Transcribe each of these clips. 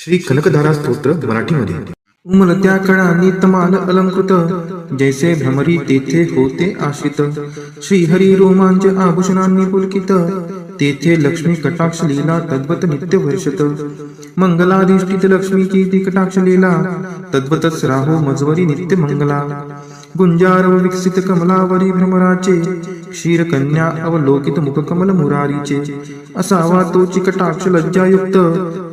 श्री कनकधारा स्तोत्र मराठीमध्ये. उमलत्या कळांनी तमाल अलंकृत, जैसे भ्रमरी तेथे होते आश्रित. श्रीहरी रोमांच आभूषणांनी पुलकित, तेथे लक्ष्मी कटाक्ष लीला तद्वत नित्य वर्षत. मंगलाधिष्ठित लक्ष्मीची ती कटाक्ष लीला, तद्वतच राहो मजवरी नित्य मंगला. गुंजार विकसित कमलावरी भ्रमराचे, क्षीरकन्या अवलोकित मुखकमल मुरारीचे. असावा तोची कटाक्ष लज्जायुक्त,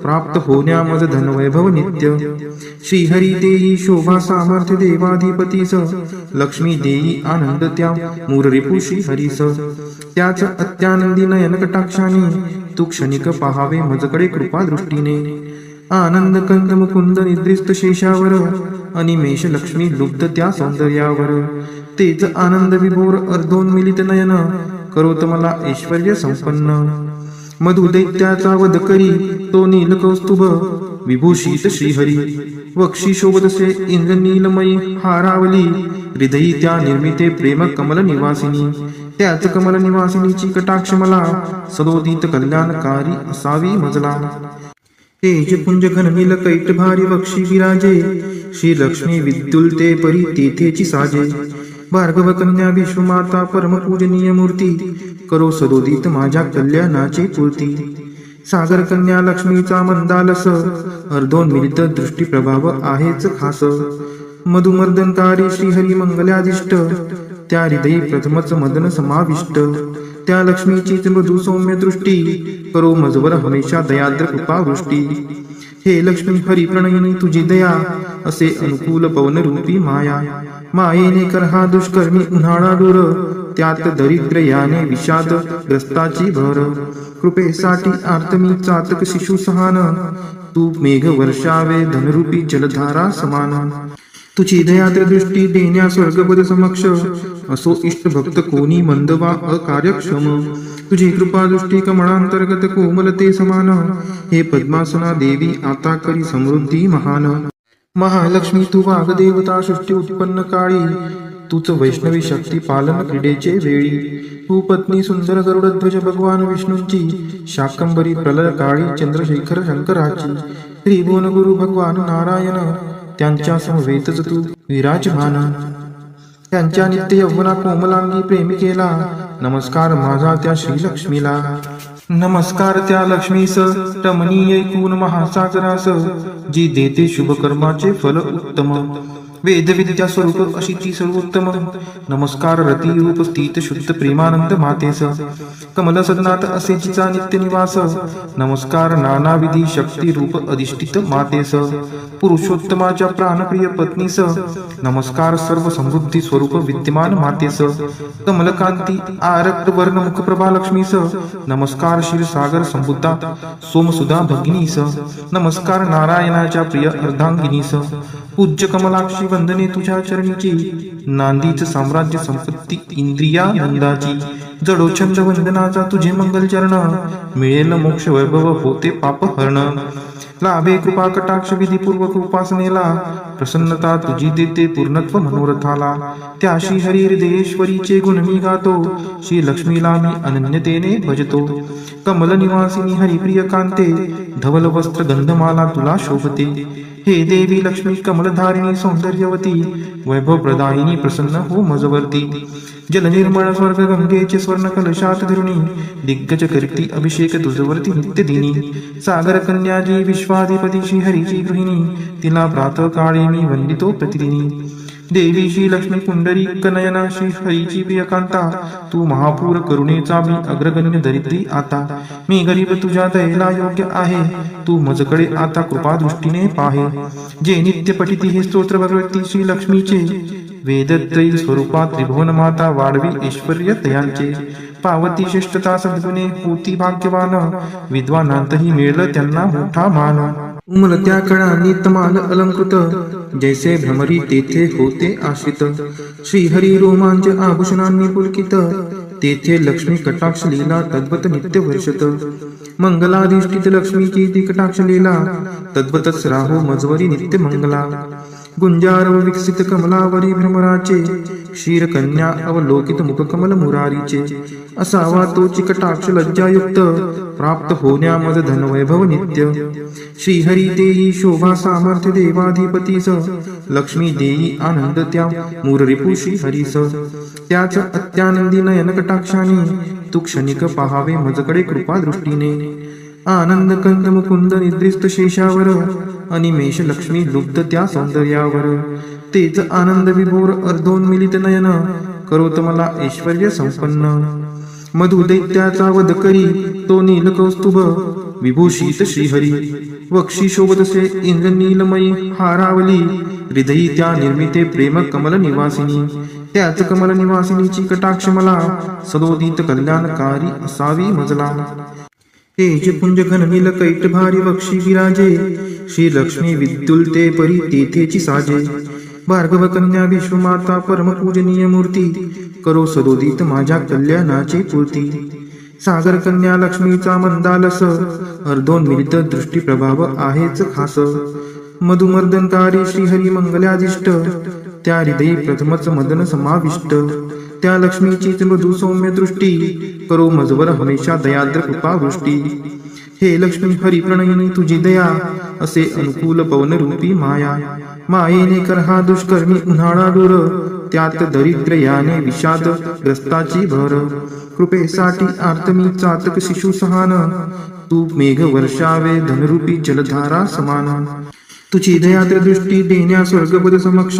प्राप्त होण्या मज धनवैभव नित्य. श्रीहरी देई शोभा सामर्थ्य देवाधिपतीस, लक्ष्मी देई आनंद त्या मूररिपू श्रीहरीस. त्याच अत्यानंदी नयन कटाक्षाने, तू क्षणिक पहावे मजकडे कृपा दृष्टीने. आनंद कंद मुकुंद निद्रिस्त शेषावर, अनिमेष लक्ष्मी लुब्ध त्या सौंदर्यावर. तेच आनंद विभोर अर्धोन्मिलित नयन, करोत मला ऐश्वर्य संपन्न. मधु दैत्याचा वध करी तो नील कौस्तुभ, विभूषित श्रीहरी. वक्षी शोभतसे इंद्र नीलमयी हारावली, हृदयी त्या निर्मिते प्रेम कमल निवासिनी. त्याच कमल निवासिनीची कटाक्ष मला, सदोदित कल्याणकारी असावी मजला. तेज पुंज घननील कैट भारी वक्षी विराजे, श्री लक्ष्मी विद्युलते परी तेथेची साजे. भार्गव कन्या विश्वमाता परम पूजनीय मूर्ती, करो सदोदित माझ्या कल्याणाची पूर्ती. सागर कन्या लक्ष्मीचा मंदालस, अर्धोन्मिलित दृष्टी प्रभाव आहेच खास. मधुमर्दनकारी श्रीहरी मंगलाधिष्ट, त्या हृदयी प्रथमच मदन समाविष्ट. त्या लक्ष्मीचीच मृदू सौम्य दृष्टी, करो मजवर हमेशा दयाद्र कृपावृष्टी. हे लक्ष्मी हरी प्रणयिनी तुझी दया, असे अनुकूल पवन रूपी माया. मायेने कर हा दुष्कर्मी उन्हाळा दूर, त्यात दरिद्र याने विषाद ग्रस्ताची भर. कृपेसाठी आर्तमी चातक शिशु सहान, तू मेघ वर्षावे धनरूपी जलधारा समान. तुझी दयाद्र दृष्टी देण्या स्वर्गपद समक्ष, असो इष्ट भक्त कोणी मंद वा अकार्यक्षम. तुझी कृपा दृष्टी कमळांतर्गत कोमलते समान, हे पद्मासना देवी आता करी समृद्धी महान. महालक्ष्मी तू वाग्देवता सृष्टी उत्पन्न काळी, तूच वैष्णवी शक्ती पालन क्रीडेचे वेळी. तू पत्नी सुंदर गरुडध्वज भगवान विष्णूंची, शाकंबरी प्रलय काळी चंद्रशेखर शंकराची. त्रिभुवन गुरु भगवान नारायण, त्यांच्या समवेतच तू विराजमान. त्यांच्या नित्य यौवना कोमलांगी प्रेमिकेला, नमस्कार माझा त्या श्रीलक्ष्मीला. नमस्कार त्या लक्ष्मीस रमणीय ऐकून महासागरास, जी देते शुभ कर्माचे फल उत्तम. वेदविद्या स्वरूप अशीची सर्वोत्तम. नमस्कार रती रूप स्थित शुद्ध प्रेमानंद मातेस, कमल सदनात असे जिचा नित्य निवास. नमस्कार नानाविधी शक्ती रूप अधिष्ठित मातेस, पुरुषोत्तमाच्या प्राणप्रिय पत्नीस. नमस्कार सर्व समृद्धी स्वरूप विद्यमान मातेस, कमलकांती आरक्त वर्ण मुखप्रभा लक्ष्मीस. नमस्कार क्षीरसागर संबुद्धा सोमसुधा भगिनीस. नमस्कार नारायणाच्या प्रिय अर्धांगिनीस. पूज्य कमलाक्षी वंदने तुझ्या चरणीची, नांदीच साम्राज्य संपत्ती इंद्रियानंदाची. जडो छंद वंदनाचा तुझे मंगल चरण, मिळेल मोक्ष वैभव होते पापहरण. लाभे कृपा कटाक्ष विधीपूर्वक उपासनेला, प्रसन्नता तुझी देते पूर्णत्व मनोरथाला. त्या श्री हरी हृदयेश्वरीचे गुण मी गातो, श्री लक्ष्मीला मी अनन्यतेने भजतो. कमल निवासिनी हरिप्रिय कांते, धवल वस्त्र गंधमाला तुला शोभते. हे देवी लक्ष्मी कमलधारिणी सौंदर्यवती, वैभव प्रदायिनी प्रसन्न हो मजवर्ती. जल निर्मळ स्वर्ग गंगेचे स्वर्ण कलशात धरुणी, दिग्गज करती अभिषेक तुझवरती नित्य दिनी. सागर कन्याजी विश्वाधिपती श्री हरीची गृहिणी, तिला प्रातः काळी मी वंदितो प्रतिदिनी. देवी श्री लक्ष्मी पुंडरी कनयना श्री हरीची प्रियकांता, तू महापूर करुणेचा मी अग्रगण्य दरिद्री आता. मी गरीब तुझ्या दयेला योग्य आहे, तू मजकडे आता कृपा दृष्टीने पाहे. जे नित्य पठिती हे स्तोत्र भगवती श्री लक्ष्मीचे, वेदत्रयी स्वरूपात त्रिभुवन माता वाढवी ऐश्वर्य तयांचे. पावती श्रेष्ठता सद्गुणे होती भाग्यवान, विद्वानांतही मिळलं त्यांना मोठा मान. उमलत्या कळांनी तमाल अलंकृत, जैसे भ्रमरी तेथे होते आश्रित. श्रीहरी रोमांच आभूषणांनी पुलकित, तेथे लक्ष्मी कटाक्ष लीला तद्वत नित्य वर्षत. मंगलाधिष्ठित लक्ष्मीची ती कटाक्ष लीला, तद्वतच राहो मजवरी नित्य मंगला. गुंजारव विकसित कमलावरी भ्रमराचे क्षीरकन्या अवलोकित मुखकमल मुरारीचे असावा तो चिकटाक्ष लज्जायुक्त प्राप्त होण्या मज धनवैभव नित्य श्रीहरी देई शोभा सामर्थ्य देवाधिपतीस लक्ष्मी देई आनंद त्या मूररिपू श्रीहरीस त्याच अत्यानंदी नयन कटाक्षाने तू क्षणिक पहावे मजकडे कृपा दृष्टीने आनंद कंद मुकुंद निद्रिस्त शेषावर अनिमेष लक्ष्मी लुब्ध त्या सौंदर्यावर तेच आनंद विभोर अर्धोन्मिलित नयन करोत मला ऐश्वर्य संपन्न मधु दैत्याचा वध करी तो नील कौस्तुभ विभूषित श्रीहरी वक्षी शोभतसे इंद्र नीलमयी हारावली हृदयी त्या निर्मिते प्रेम कमल निवासिनी त्याच कमल निवासिनीची कटाक्ष मला सदोदित कल्याणकारी असावी मजला तेज पुंज घन नील कैट भारी वक्षी विराजे श्री लक्ष्मी विद्युलते परी तेथेची साजे भार्गव कन्या विश्वमाता परम पूजनीय मूर्ती करो सदोदित माझ्या कल्याणाची पूर्ती सागर कन्या लक्ष्मीचा मंदालस अर्धोन्मिलित दृष्टी प्रभाव आहेच खास मधुमर्दनकारी श्रीहरी मंगलादिष्ट त्या हृदयी प्रथमच मदन समाविष्ट त्या लक्ष्मीचीच मृदू सौम्य दृष्टी करो मजवर हमेशा दयाद्र कृपावृष्टी हे लक्ष्मी हरी प्रणयिनी तुझी दया असे अनुकूल पवन रूपी माया मायेने कर हा दुष्कर्मी उन्हाळा दूर त्यात दरिद्र याने विषाद ग्रस्ताची भर कृपेसाठी आर्तमी चातक शिशु सहान तू मेघ वर्षावे धनरूपी जलधारा समान तुझी दयाद्र दृष्टी देण्या स्वर्गपद समक्ष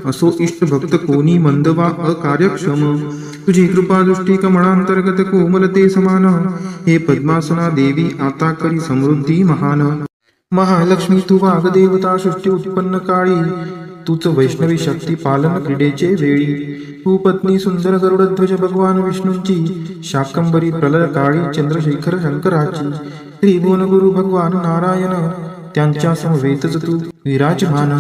असो इष्ट भक्त कोणी मंद वा अकार्यक्षम तुझी कृपा दृष्टी कमळांतर्गत कोमलते समान हे पद्मासना देवी आता करी समृद्धी महान महालक्ष्मी तू वाग्देवता सृष्टी उत्पन्न काळी तूच वैष्णवी शक्ती पालन क्रीडेचे वेळी तू पत्नी सुंदर गरुडध्वज भगवान विष्णूंची शाकंबरी प्रलय काळी चंद्रशेखर शंकराची त्रिभुवन गुरु भगवान नारायण त्यांच्या समवेतच तू विराजमान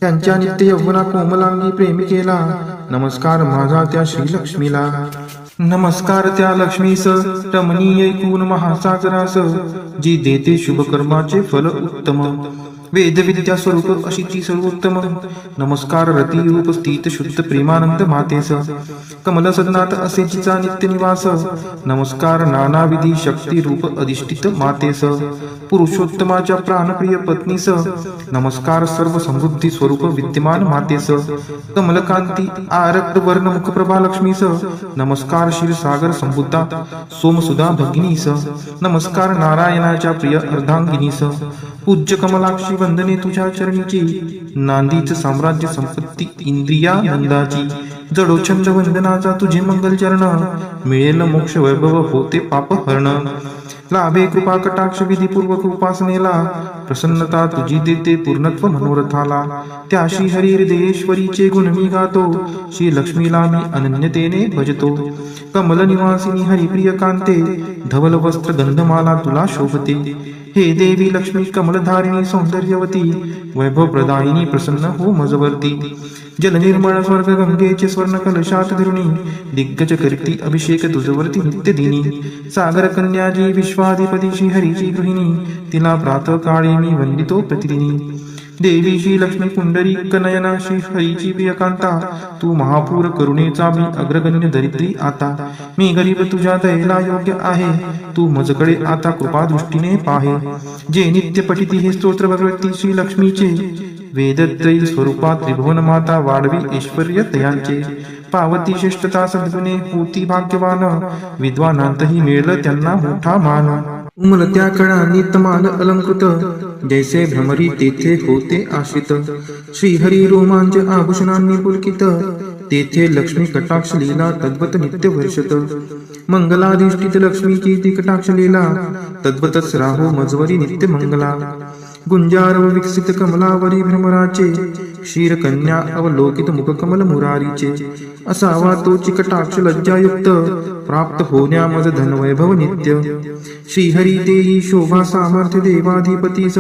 त्यांच्या नित्य यौवना कोमलांगी प्रेमिकेला नमस्कार माझा त्या श्रीलक्ष्मीला नमस्कार त्या लक्ष्मीस रमणीय ऐकून महासागरास जी देते शुभ कर्माचे फल उत्तम वेद विद्या स्वरूप अशी ती सर्वोत्तम नमस्कार रती रूप स्थित शुद्ध प्रेमानंद मातेस कमल सदनात असे जिचा नित्य निवास नमस्कार नानाविधी शक्ती रूप अधिष्ठित मातेस पुरुषोत्तमाच्या प्राणप्रिय पत्नीस नमस्कार सर्व समृद्धी स्वरूप विद्यमान मातेस कमलकांती आरक्त वर्ण मुखप्रभा लक्ष्मीस नमस्कार क्षीरसागर संबुद्धा सोमसुधा भगिनीस नमस्कार नारायणाच्या प्रिय अर्धांगिनीस पूज्य कमलाक्षी वंदने तुझ्या चरणीची नांदीच साम्राज्य संपत्ती इंद्रिया नंदाची जडो छंद वंदनाचा तुझे मंगल चरण मिळेल मोक्ष वैभव होते पाप हरण लाभे कृपा कटाक्ष विधीपूर्वक उपासनेला प्रसन्नता तुझी देते पूर्णत्व मनोरथाला त्या श्री हरी हृदयेश्वरीचे गुण मी गातो श्री लक्ष्मीला मी अनन्यतेने भजतो कमल निवासिनी हरिप्रिय कांते धवल वस्त्र गंधमाला तुला शोभते हे देवी लक्ष्मी कमलधारिणी सौंदर्यवती वैभव प्रदायिनी प्रसन्न हो मजवर्ती जल निर्मळ स्वर्ग गंगेचे स्वर्ण कलशात धरुणी दिग्गज करती अभिषेक तुझवरती नित्य दिनी सागर कन्याजी विश्वाधिपती श्री हरीची गृहिणी तिला प्रातः काळी मी वंदितो प्रतिदिनी देवी श्री लक्ष्मी पुंडरी कनयना श्री हरीची प्रियकांता तू महापूर करुणेचा मी अग्रगण्य दरिद्री आता मी गरीब तुझ्या दयेला योग्य आहे तू मजकडे आता कृपा दृष्टीने पाहे जे नित्य पठिती हे स्तोत्र भगवती श्री लक्ष्मीचे वेदत्रयी स्वरूपा त्रिभुवन माता वाढवी ऐश्वर्य तयांचे पावती श्रेष्ठता सद्गुणे होती भाग्यवान विद्वानांतही मिळलं त्यांना मोठा मान उमलत्या कळा नितमाल अलंकृत जैसे भ्रमरी तेथे होते आश्रित श्रीहरी रोमांच आभूषणांनी पुलकित तेथे लक्ष्मी कटाक्ष लीला तद्वत नित्य वर्षत मंगलाधिष्ठित लक्ष्मीची ती कटाक्ष लीला तद्वतच राहो मजवरी नित्य मंगला गुंजारव विकसित कमलावरी भ्रमराचे क्षीरकन्या अवलोकित मुखकमल मुरारीचे असावा तो चिकटाक्ष लज्जायुक्त प्राप्त होण्या मज धनवैभव नित्य श्रीहरी देई शोभा सामर्थ्य देवाधिपतीस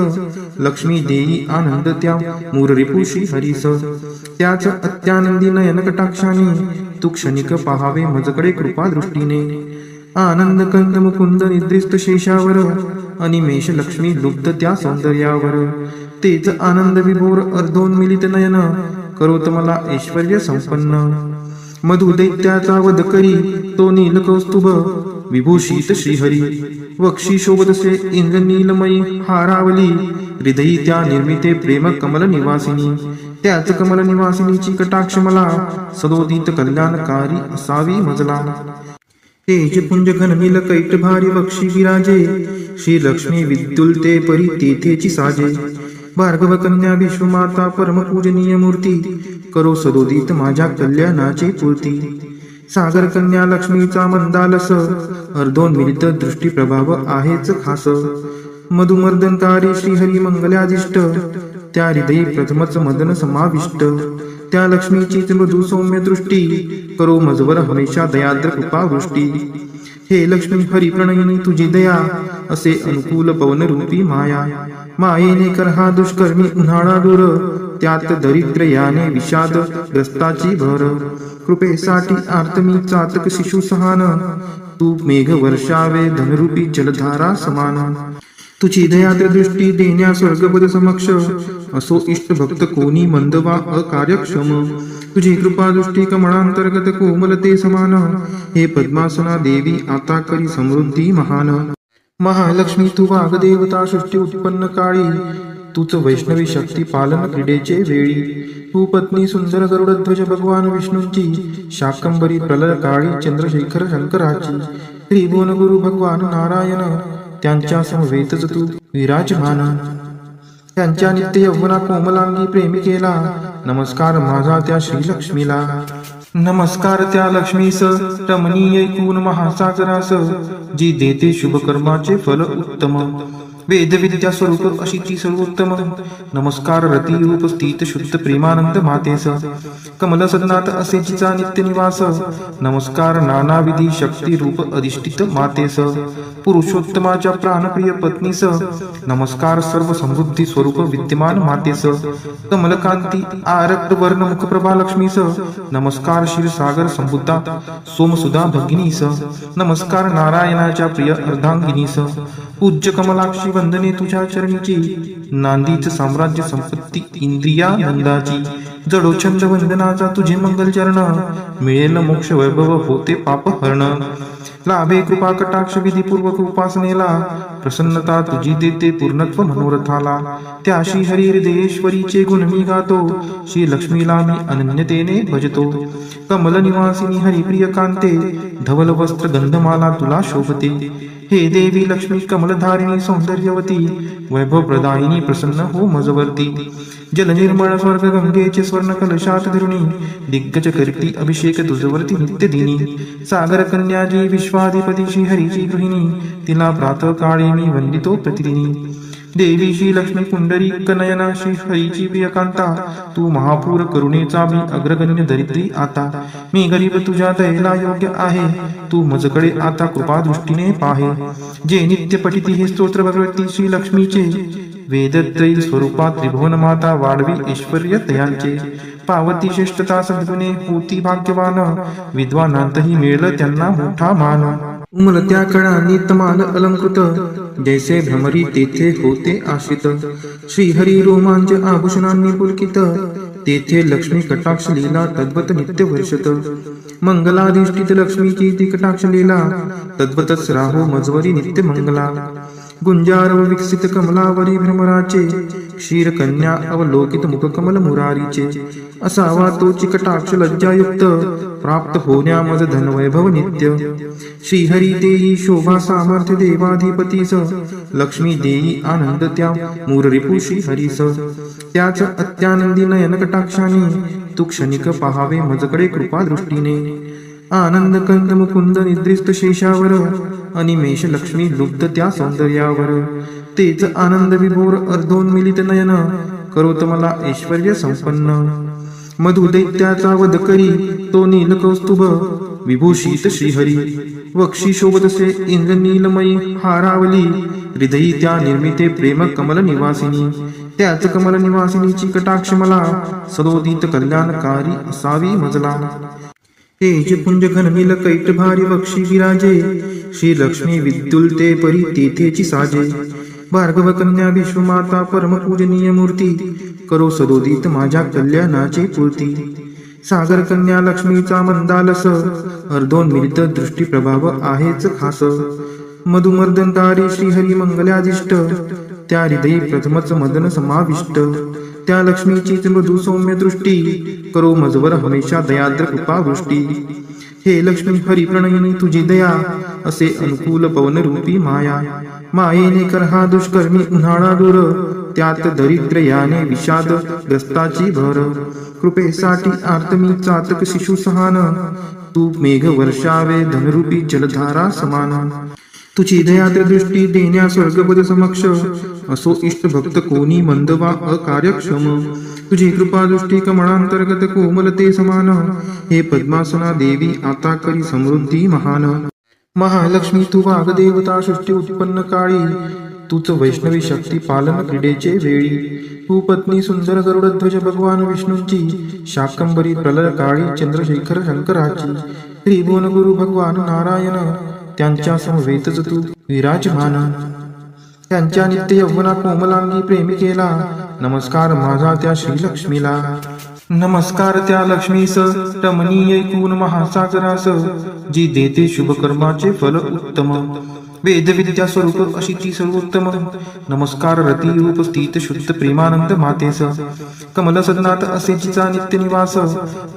लक्ष्मी देई आनंद त्या मूररिपू श्रीहरीस त्याच अत्यानंदी नयन कटाक्षाने तू क्षणिक पहावे मजकडे कृपा दृष्टीने आनंद कंद मुकुंद निद्रिस्त शेषावर अनिमेष लक्ष्मी लुब्ध त्या सौंदर्यावर. तेच आनंद विभोर अर्धोन्मिलित नयन करोत मला ऐश्वर्य संपन्न. मधु दैत्याचा वध करी तो नील कौस्तुभ विभूषित श्रीहरी. वक्षी शोभतसे इंद्र नीलमयी हारावली हृदयी त्या निर्मिते प्रेम कमल निवासिनी. त्याच कमल निवासिनीची कटाक्ष मला सदोदित कल्याणकारी असावी मजला. तेज पुंज घननील कैट भारी वक्षी विराजे श्री लक्ष्मी विद्युलते परी तेथेची साजे. भार्गव कन्या विश्वमाता परम पूजनीय मूर्ती करो सदोदित माझ्या कल्याणाची पूर्ती. सागर कन्या लक्ष्मीचा मंदालस अर्धोन्मिलित दृष्टी प्रभाव आहेच खास. मधुमर्दनकारी श्रीहरी मंगलादिष्ट त्या हृदयी प्रथमच मदन समाविष्ट. त्या लक्ष्मीचीच मृदू सौम्य दृष्टी करो मजवर हमेशा दयाद्र कृपावृष्टी. हे लक्ष्मी हरी प्रणयिनी तुझी दया असे अनुकूल पवन रूपी माया. मायेने कर हा दुष्कर्मी उन्हाळा दूर त्यात दरिद्र याने विषाद ग्रस्ताची भर. कृपेसाठी आर्तमी चातक शिशु सहान तू मेघ वर्षावे धनरूपी जलधारा समान. तुझी दयाद्र दृष्टी देण्या स्वर्गपद समक्ष असो इष्ट भक्त कोणी मंद वा अकार्यक्षम. तुझी कृपा दृष्टी कमळांतर्गत कोमलते समान. हे पद्मासना देवी आता करी समृद्धी महान. महालक्ष्मी तू वाग्देवता सृष्टी उत्पन्न काळी तूच वैष्णवी शक्ती पालन क्रीडेचे वेळी. तू पत्नी सुंदर गरुडध्वज भगवान विष्णूंची शाकंबरी प्रलय काळी चंद्रशेखर शंकराची. त्रिभुवन गुरु भगवान नारायण त्यांच्या समवेतच तू विराजमान. त्यांच्या नित्य यौवना कोमलांगी प्रेमिकेला नमस्कार माझा त्या श्रीलक्ष्मीला. नमस्कार त्या लक्ष्मीस रमणीय ऐकून महासागरास जी देते शुभ कर्माचे फल उत्तम. वेदविद्या स्वरूप अशी ती सर्वोत्तम. नमस्कार रती रूप स्थित शुद्ध प्रेमानंद मातेस. कमल सदनात असे जिचा नित्य निवास. नमस्कार नानाविधी शक्ती रूप अधिष्ठित मातेस. पुरुषोत्तमाच्या प्राणप्रिय पत्नीस. नमस्कार सर्व समृद्धी स्वरूप विद्यमान मातेस. कमलकांती आरक्त वर्ण मुखप्रभा लक्ष्मीस. नमस्कार क्षीरसागर संबुद्धा सोमसुधा भगिनीस. नमस्कार नारायणाच्या प्रिय अर्धांगिनीस. पूज्य कमलाक्षी वंदने तुझ्या चरणीची. नांदीच साम्राज्य संपत्ती इंद्रियानंदाची. जडो छंद वंदनाचा तुझे मंगल चरण. मिळेल मोक्ष वैभव होते पाप हरण. लाभे कृपा कटाक्ष विधीपूर्वक उपासनेला. प्रसन्नता तुझी देते पूर्णत्व मनोरथाला. त्या श्री हरी हृदयेश्वरीचे गुण मी गातो. श्री लक्ष्मीला मी अनन्यतेने भजतो. कमल निवासिनी हरिप्रिय कांते. धवल वस्त्र गंधमाला तुला शोभते. हे देवी लक्ष्मी कमलधारिणी सौंदर्यवती. वैभव प्रदायिनी प्रसन्न हो मजवर्ती. जल निर्मळ स्वर्ग गंगेचे स्वर्ण कलशात धरुणी. दिग्गज करती अभिषेक तुझवरती नित्य दिनी. सागर कन्याजी विश्वाधिपती श्री हरीची गृहिणी. तिला प्रातः काळी मी वंदितो प्रतिदिनी. देवी श्री लक्ष्मी पुंडरी कनयना श्री हरीची प्रियकांता. तू महापूर करुणेचा मी अग्रगण्य दरिद्री आता. मी गरीब तुझ्या दयेला योग्य आहे. तू मजकडे आता कृपा दृष्टीने पाहे. जे नित्य पठिती हे स्तोत्र भगवती श्री लक्ष्मीचे. वेदत्रयी स्वरूपात त्रिभुवन माता वाढवी ऐश्वर्य तयांचे. पावती श्रेष्ठता सद्गुणे होती भाग्यवान. विद्वानांतही मिळेल त्यांना मोठा मान. उमलत्या कळांनी तमाल अलंकृत जैसे भ्रमरी तेथे होते आश्रित. श्रीहरी रोमांच आभूषणांनी पुलकित तेथे लक्ष्मी कटाक्ष लीला तद्वत नित्य वर्षत. मंगलाधिष्ठित लक्ष्मीची ती कटाक्ष लीला तद्वतच राहो मजवरी नित्य मंगला. गुंजारव विकसित कमलावरी भ्रमराचे. क्षीर कन्या अवलोकित मुख कमल मुरारीचे. असावा तो चिकटाक्ष लज्जायुक्त प्राप्त होण्या मज धन वैभव नित्य. श्रीहरी देई शोभा सामर्थ्य देवाधिपतीस. लक्ष्मी देई आनंद त्या मूर रिपू श्रीहरीस. त्याच अत्यानंदी नयन कटाक्षाने तू क्षणिक पहावे मजकडे कृपा दृष्टीने. आनंद कंद मुकुंद निद्रिस्त शेषावर अनिमेष लक्ष्मी लुब्ध त्या सौंदर्यावर. तेच आनंद विभोर अर्धोन्मिलित नयन करोत मला ऐश्वर्य संपन्न. मधु दैत्याचा वध करी तो नील कौस्तुभ विभूषित श्रीहरी. वक्षी शोभतसे इंद्र नीलमयी हारावली हृदयी त्या निर्मिते प्रेम कमल निवासिनी. त्याच कमल निवासिनीची कटाक्ष मला सदोदित कल्याणकारी असावी मजला. तेज पुंज घन नील कैट भारी वक्षी विराजे, श्री लक्ष्मी विद्युल्ते परी तेथेची साजे. भार्गव कन्या विश्वमाता परम पूजनीय मूर्ती, करो सदोदित माझ्या कल्याणाची पूर्ती. सागर कन्या लक्ष्मीचा मंदालस, अर्धोन मिलित दृष्टी प्रभाव आहेच खास. मधुमर्दनकारी श्रीहरी मंगलादिष्ट, त्या हृदयी प्रथमच मदन समाविष्ट. त्या लक्ष्मीचीच मृदू सौम्य दृष्टी, करो मजवर हमेशा दयाद्र कृपावृष्टी. हे लक्ष्मी हरी प्रणयिनी तुझी दया, असे अनुकूल पवन रूपी माया. मायेने कर हा दुष्कर्मी उन्हाळा दूर, त्यात दरिद्र याने विषाद ग्रस्ताची भर. कृपेसाठी आर्तमी चातक शिशु सहान, तू मेघ वर्षावे धनरूपी जलधारा समान. तुझी दयाद्र दृष्टी देण्या स्वर्गपद समक्ष, असो इष्ट भक्त कोणी मंद वा अकार्यक्षम. तुझी कृपा दृष्टी कमळांतर्गत कोमलते समान, हे पद्मासना देवी आता करी समृद्धी महान. महालक्ष्मी तू वाग्देवता सृष्टी उत्पन्न काळी, तूच वैष्णवी शक्ती पालन क्रीडेचे वेळी. तू पत्नी सुंदर गरुडध्वज भगवान विष्णूंची, शाकंबरी प्रलय काळी चंद्रशेखर शंकराची. त्रिभुवन गुरु भगवान नारायण, त्यांच्या समवेतच तू विराजमान. त्यांच्या नित्य यौवना कोमलांगी प्रेमी केला, नमस्कार माझा त्या श्रीलक्ष्मीला. नमस्कार त्या लक्ष्मीस रमणीय ऐकून महासागरास, जी देते शुभ कर्माचे फल उत्तम. वेद विद्या स्वरूप अशी ती सर्वोत्तम. नमस्कार रती रूप स्थित शुद्ध प्रेमानंद मातेस, कमल सदनात असे जिचा नित्य निवास.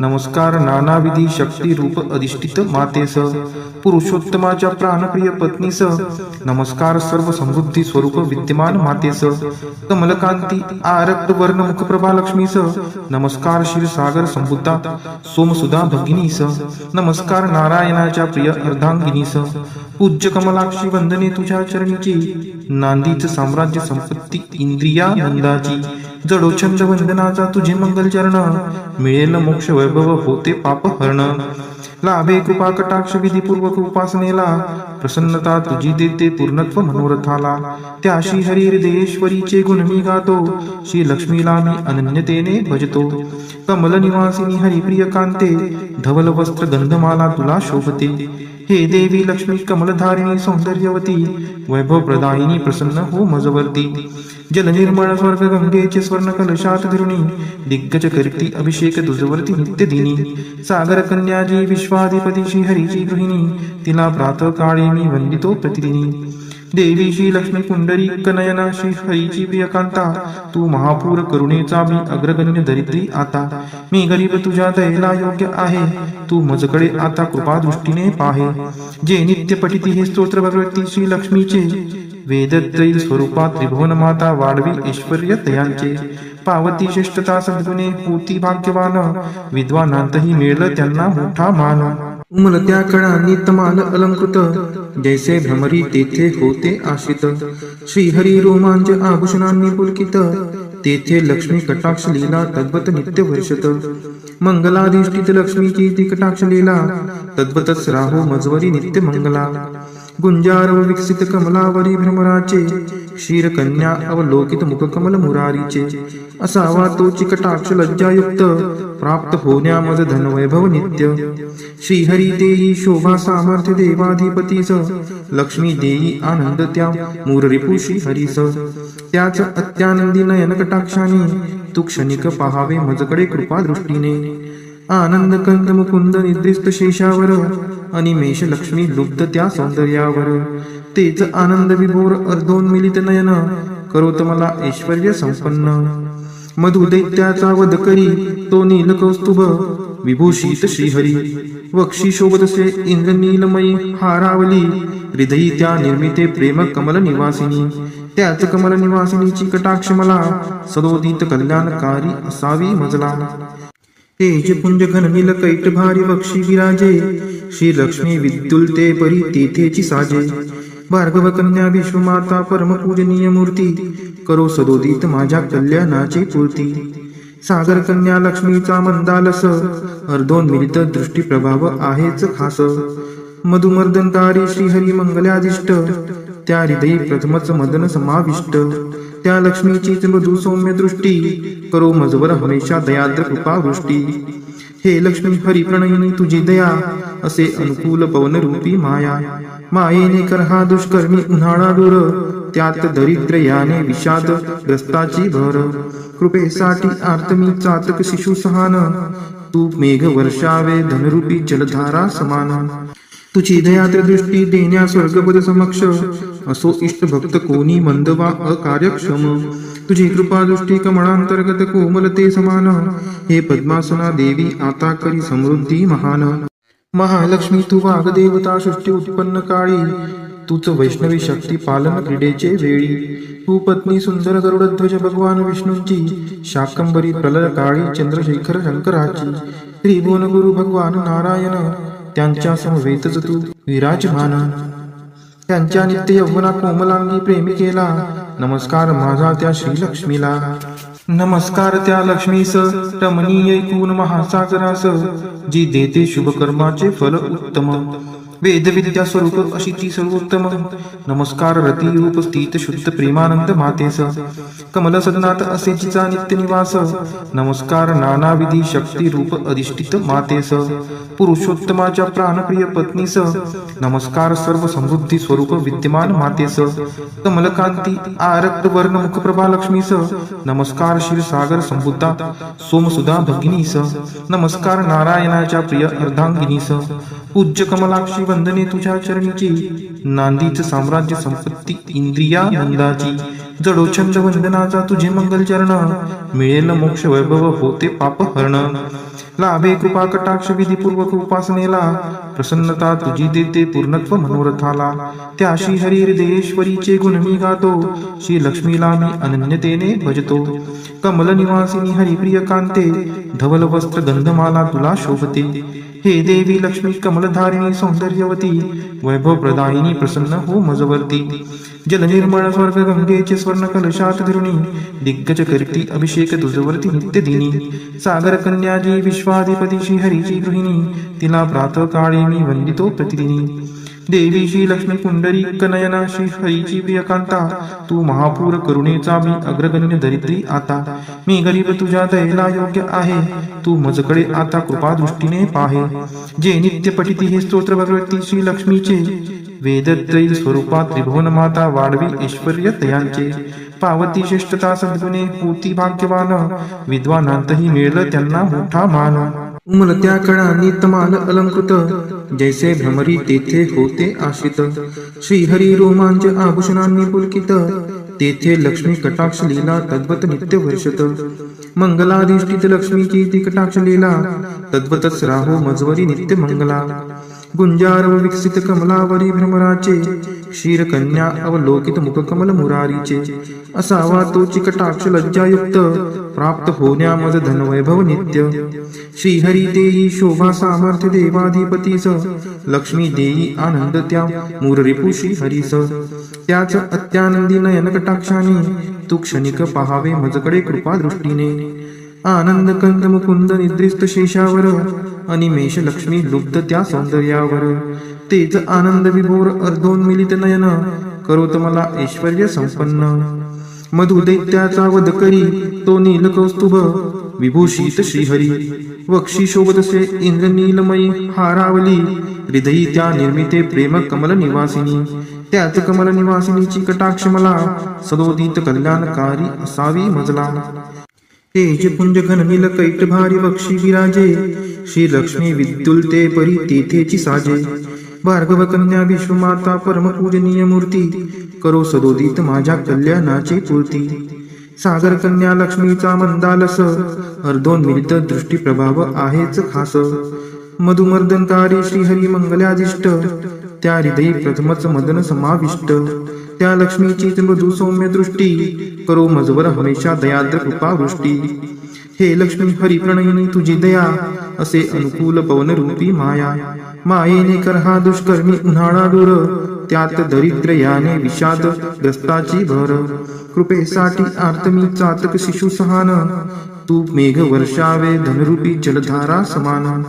नमस्कार नानाविधी शक्ती रूप अधिष्ठित मातेस, पुरुषोत्तमाच्या प्राणप्रिय पत्नीस. नमस्कार सर्व समृद्धी स्वरूप विद्यमान मातेस, कमलकांती आरक्त वर्ण मुखप्रभा लक्ष्मीस. नमस्कार क्षीरसागर संबुद्धा सोमसुधा भगिनीस. नमस्कार नारायणाच्या प्रिय अर्धांगिनीस. पूज्य कमलाक्षी वंदने तुझ्या चरणीची, नांदीच साम्राज्य संपत्ती इंद्रियानंदाची. जडो छंद वंदनाचा तुझे मंगल चरण, मिळेल मोक्ष वैभव होते पाप हरण. लाभे कृपा कटाक्ष विधीपूर्वक उपासनेला, प्रसन्नता तुझी देते पूर्णत्व मनोरथाला. त्या श्री हरी हृदयेश्वरीचे गुण मी गातो, श्री लक्ष्मीला मी अनन्यतेने भजतो. कमल निवासिनी हरिप्रिय कांते, धवल वस्त्र गंधमाला तुला शोभते. हे देवी लक्ष्मी कमलधारिणी सौंदर्यवती, वैभव प्रदायिनी प्रसन्न हो मजवर्ती. जल निर्मळ स्वर्ग गंगेचे स्वर्ण कलशात धरुणी, दिग्गज करती अभिषेक तुझवरती नित्य दिनी. सागर कन्याजी विश्वाधिपती श्री हरीची गृहिणी, तिला प्रातः काळी मी वंदितो प्रतिदिनी. देवी श्री लक्ष्मी पुंडरी कनयना श्री हरीची प्रियकांता, तू महापूर करुणेचा मी अग्रगण्य दरिद्री आता. मी गरीब तुझ्या दयेला योग्य आहे, तू मजकडे आता कृपा दृष्टीने पाहे. जे नित्य पठिती हे स्तोत्र भगवती श्री लक्ष्मीचे, वेदत्रयी स्वरूपा त्रिभुवन माता वाढवी ऐश्वर्य तयांचे. पावती श्रेष्ठता सद्गुणे होती भाग्यवान, विद्वानांतही मिळलं त्यांना मोठा मान. उमलत्या कळांनी तमाल अलंकृत, जैसे भ्रमरी तेथे होते आशित. श्रीहरी रोमांच आभूषणांनी पुलकित, तेथे लक्ष्मी कटाक्ष लीला तद्वत नित्य वर्षत. मंगलाधिष्ठित लक्ष्मीची ती कटाक्ष लीला, तद्वतच राहो मजवरी नित्य मंगला. गुंजार व विकसित कमलावरी भ्रमराचे, क्षीर कन्या अवलोकित मुख कमल मुरारीचे. असावा तोची कटाक्ष लज्जायुक्त, प्राप्त होण्या मज धन वैभव नित्य. श्रीहरी देई शोभा सामर्थ्य देवाधिपतीस, लक्ष्मी देई आनंद त्या मूररिपू श्रीहरीस. त्याच अत्यानंदी नयन कटाक्षाने, तू क्षणिक पहावे मजकडे कृपा दृष्टीने. आनंद कंद मुकुंद निद्रिस्त शेषावर, अनिमेष लक्ष्मी लुब्ध त्या सौंदर्यावर. तेच आनंद विभोर अर्धोन्मिलित नयन, करोत मला ऐश्वर्य संपन्न. मधु दैत्याचा वध करी तो नील कौस्तुभ, विभूषित श्रीहरी. वक्षी शोभतसे इंद्रनीलमयी हारावली, हृदयी त्या निर्मिते प्रेम कमल निवासिनी. त्याच कमल निवासिनीची कटाक्ष मला, सदोदित कल्याणकारी असावी मजला. तेज पुंज घन नील कैट भारी वक्षी विराजे, श्री लक्ष्मी विद्युल्ते परी तेथेची साजे. भार्गव कन्या विश्वमाता परम पूजनीय मूर्ती, करो सदोदित माझ्या कल्याणाची पूर्ती. सागर कन्या लक्ष्मीचा मंदालस, अर्धोन्मिलित दृष्टी प्रभाव आहेच खास. मधुमर्दनकारी श्रीहरी मंगलादिष्ट, त्या हृदयी प्रथमच मदन समाविष्ट. त्या लक्ष्मीचीच मृदू सौम्य दृष्टी, करो मजवर हमेशा दयाद्र कृपावृष्टी. हे लक्ष्मी हरिप्रणयिनी तुझी दया असे अनुकूल पवनरूपी माया मायेने कर हा दुष्कर्मी उन्हाळा दूर त्यात दरिद्र याने विषाद ग्रस्ताची भर कृपेसाठी आर्तमी चातक शिशु सहान तू मेघ वर्षावे धनरूपी जलधारा समान तुझी दयात्र दृष्टी देण्या स्वर्गपद समक्ष असो इष्ट भक्त कोणी मंद वा अकार्यक्षम तुझी कृपा दृष्टी कमळांतर्गत कोमलते समान हे पद्मासना देवी आता करी समृद्धी महान महालक्ष्मी तू वाग्देवता सृष्टी उत्पन्न काळी तूच वैष्णवी शक्ती पालन क्रीडेचे वेळी तू पत्नी सुंदर गरुडध्वज भगवान विष्णूंची शाकंबरी प्रलय काळी चंद्रशेखर शंकराची त्रिभुवन गुरु भगवान नारायण त्यांच्या समवेतच तू विराजमान त्यांच्या नित्य यौवना कोमलांगी प्रेमिकेला नमस्कार माझा त्या श्रीलक्ष्मीला नमस्कार त्या लक्ष्मीस रमणीय ऐकून महासागरास जी देते शुभकर्माचे फल उत्तम वेदविद्या स्वरूप अशी ती सर्वोत्तम नमस्कार रती रूप स्थित शुद्ध प्रेमानंद मातेस कमल सदनात असे जिचा नित्य निवास नमस्कार नानाविधी शक्ती रूप अधिष्ठित मातेस पुरुषोत्तमाच्या प्राणप्रिय पत्नीस नमस्कार सर्व समृद्धी स्वरूप विद्यमान मातेस कमलकांती आरक्त वर्ण मुखप्रभा लक्ष्मीस नमस्कार क्षीरसागर संबुद्धा सोमसुधा भगिनीस नमस्कार नारायणाच्या प्रिय अर्धांगिनीस पूज्य कमलाक्षी वंदने तुझ्या चरणीची नांदीच साम्राज्य संपत्ती इंद्रिया नंदाची जडोछंद वंदनाचा तुझे मंगल चरण मिळेल मोक्ष वैभव होते पाप हरण लाभे कृपा कटाक्ष विधीपूर्वक उपासनेला प्रसन्नता तुझी देते पूर्णत्व मनोरथाला त्या श्री हरी हृदयेश्वरीचे गुण मी गातो श्री लक्ष्मीला मी अनन्यतेने भजतो कमल निवासिनी हरिप्रिय कांते धवल वस्त्र गंधमाला तुला शोभते हे देवी लक्ष्मी कमलधारिणी सौंदर्यवती वैभव प्रदायिनी प्रसन्न हो मजवर्ती जल निर्मळ स्वर्ग गंगेचे स्वर्ण कलशात धरुणी दिग्गज करती अभिषेक तुझवरती नित्य दिनी सागर कन्याजी विश्वाधिपती श्री हरीची गृहिणी तिला प्रातः काळी मी वंदितो प्रतिदिनी देवी श्री लक्ष्मी पुंडरी कनयना श्री हरीची प्रियकांता तू महापूर करुणेचा मी अग्रगण्य दरिद्री आता मी गरीब तुझ्या दयेला योग्य आहे तू मजकडे आता कृपा दृष्टीने पाहे जे नित्य पठिती हे स्तोत्र भगवती श्री लक्ष्मीचे वेदत्रयी स्वरूपात त्रिभुवन माता वाढवी ऐश्वर्य तयांचे पावती श्रेष्ठता सद्गुणे होती भाग्यवान विद्वानांतही मिळलं त्यांना मोठा मान उमलत्या कळांनी तमाल अलंकृत जैसे भ्रमरी तेथे होते आश्रित श्रीहरी रोमांच आभूषणांनी पुलकित तेथे लक्ष्मी कटाक्ष लीला तद्वत नित्य वर्षत मंगलाधिष्ठित लक्ष्मीची ती कटाक्ष लीला तद्वतच राहो मजवरी नित्य मंगला गुंजारव विकसित कमलावरी भ्रमराचे क्षीर कन्या अवलोकित मुख कमल मुरारीचे असावा तोची कटाक्ष लज्जायुक्त प्राप्त होण्या मज धन वैभव नित्य श्रीहरी देई शोभा सामर्थ्य देवाधिपतीस लक्ष्मी देई आनंद त्या मूररिपु श्रीहरीस त्याच अत्यानंदी नयन कटाक्षाने तू क्षणिक पहावे मजकडे कृपा दृष्टीने आनंद कंद मुकुंद निद्रिस्त शेषावर अनिमेष लक्ष्मी लुब्ध त्या सौंदर्यावर तेच आनंद विभोर अर्धोन्मिलित नयन करोत मला ऐश्वर्य संपन्न मधु दैत्याचा वध करी तो नील कौस्तुभ विभूषित श्रीहरी वक्षी शोभतसे इंद्रनीलमयी हारावली हृदयी त्या निर्मिते प्रेम कमल निवासिनी त्याच कमल निवासिनीची कटाक्ष मला सदोदित कल्याणकारी असावी मजला तेज पुंज घन नील कैट भारी वक्षी विराजे श्री लक्ष्मी विद्युलते परी तेथेची साजे भार्गव कन्या विश्वमाता परम पूजनीय मूर्ती करो सदोदित माझ्या कल्याणाची पूर्ती सागर कन्या लक्ष्मीचा मंदालस अर्धोन्मिलित दृष्टी प्रभाव आहेच खास मधुमर्दनकारी श्रीहरी मंगलाधिष्ट त्या हृदयी प्रथमच मदन समाविष्ट त्या लक्ष्मीची मृदू सौम्य दृष्टी करो मजवर हमेशा दयाद्र कृपा वृष्टी हे लक्ष्मी हरिप्रणयिनी तुझी दया असे अनुकूल पवन रूपी माया मायेने कर हा दुष्कर्मी उन्हाळा दूर त्यात दरिद्र याने विषाद ग्रस्ताची भर कृपेसाठी आर्तमी चातक शिशु सहान तू मेघ वर्षावे धनरूपी जलधारा समान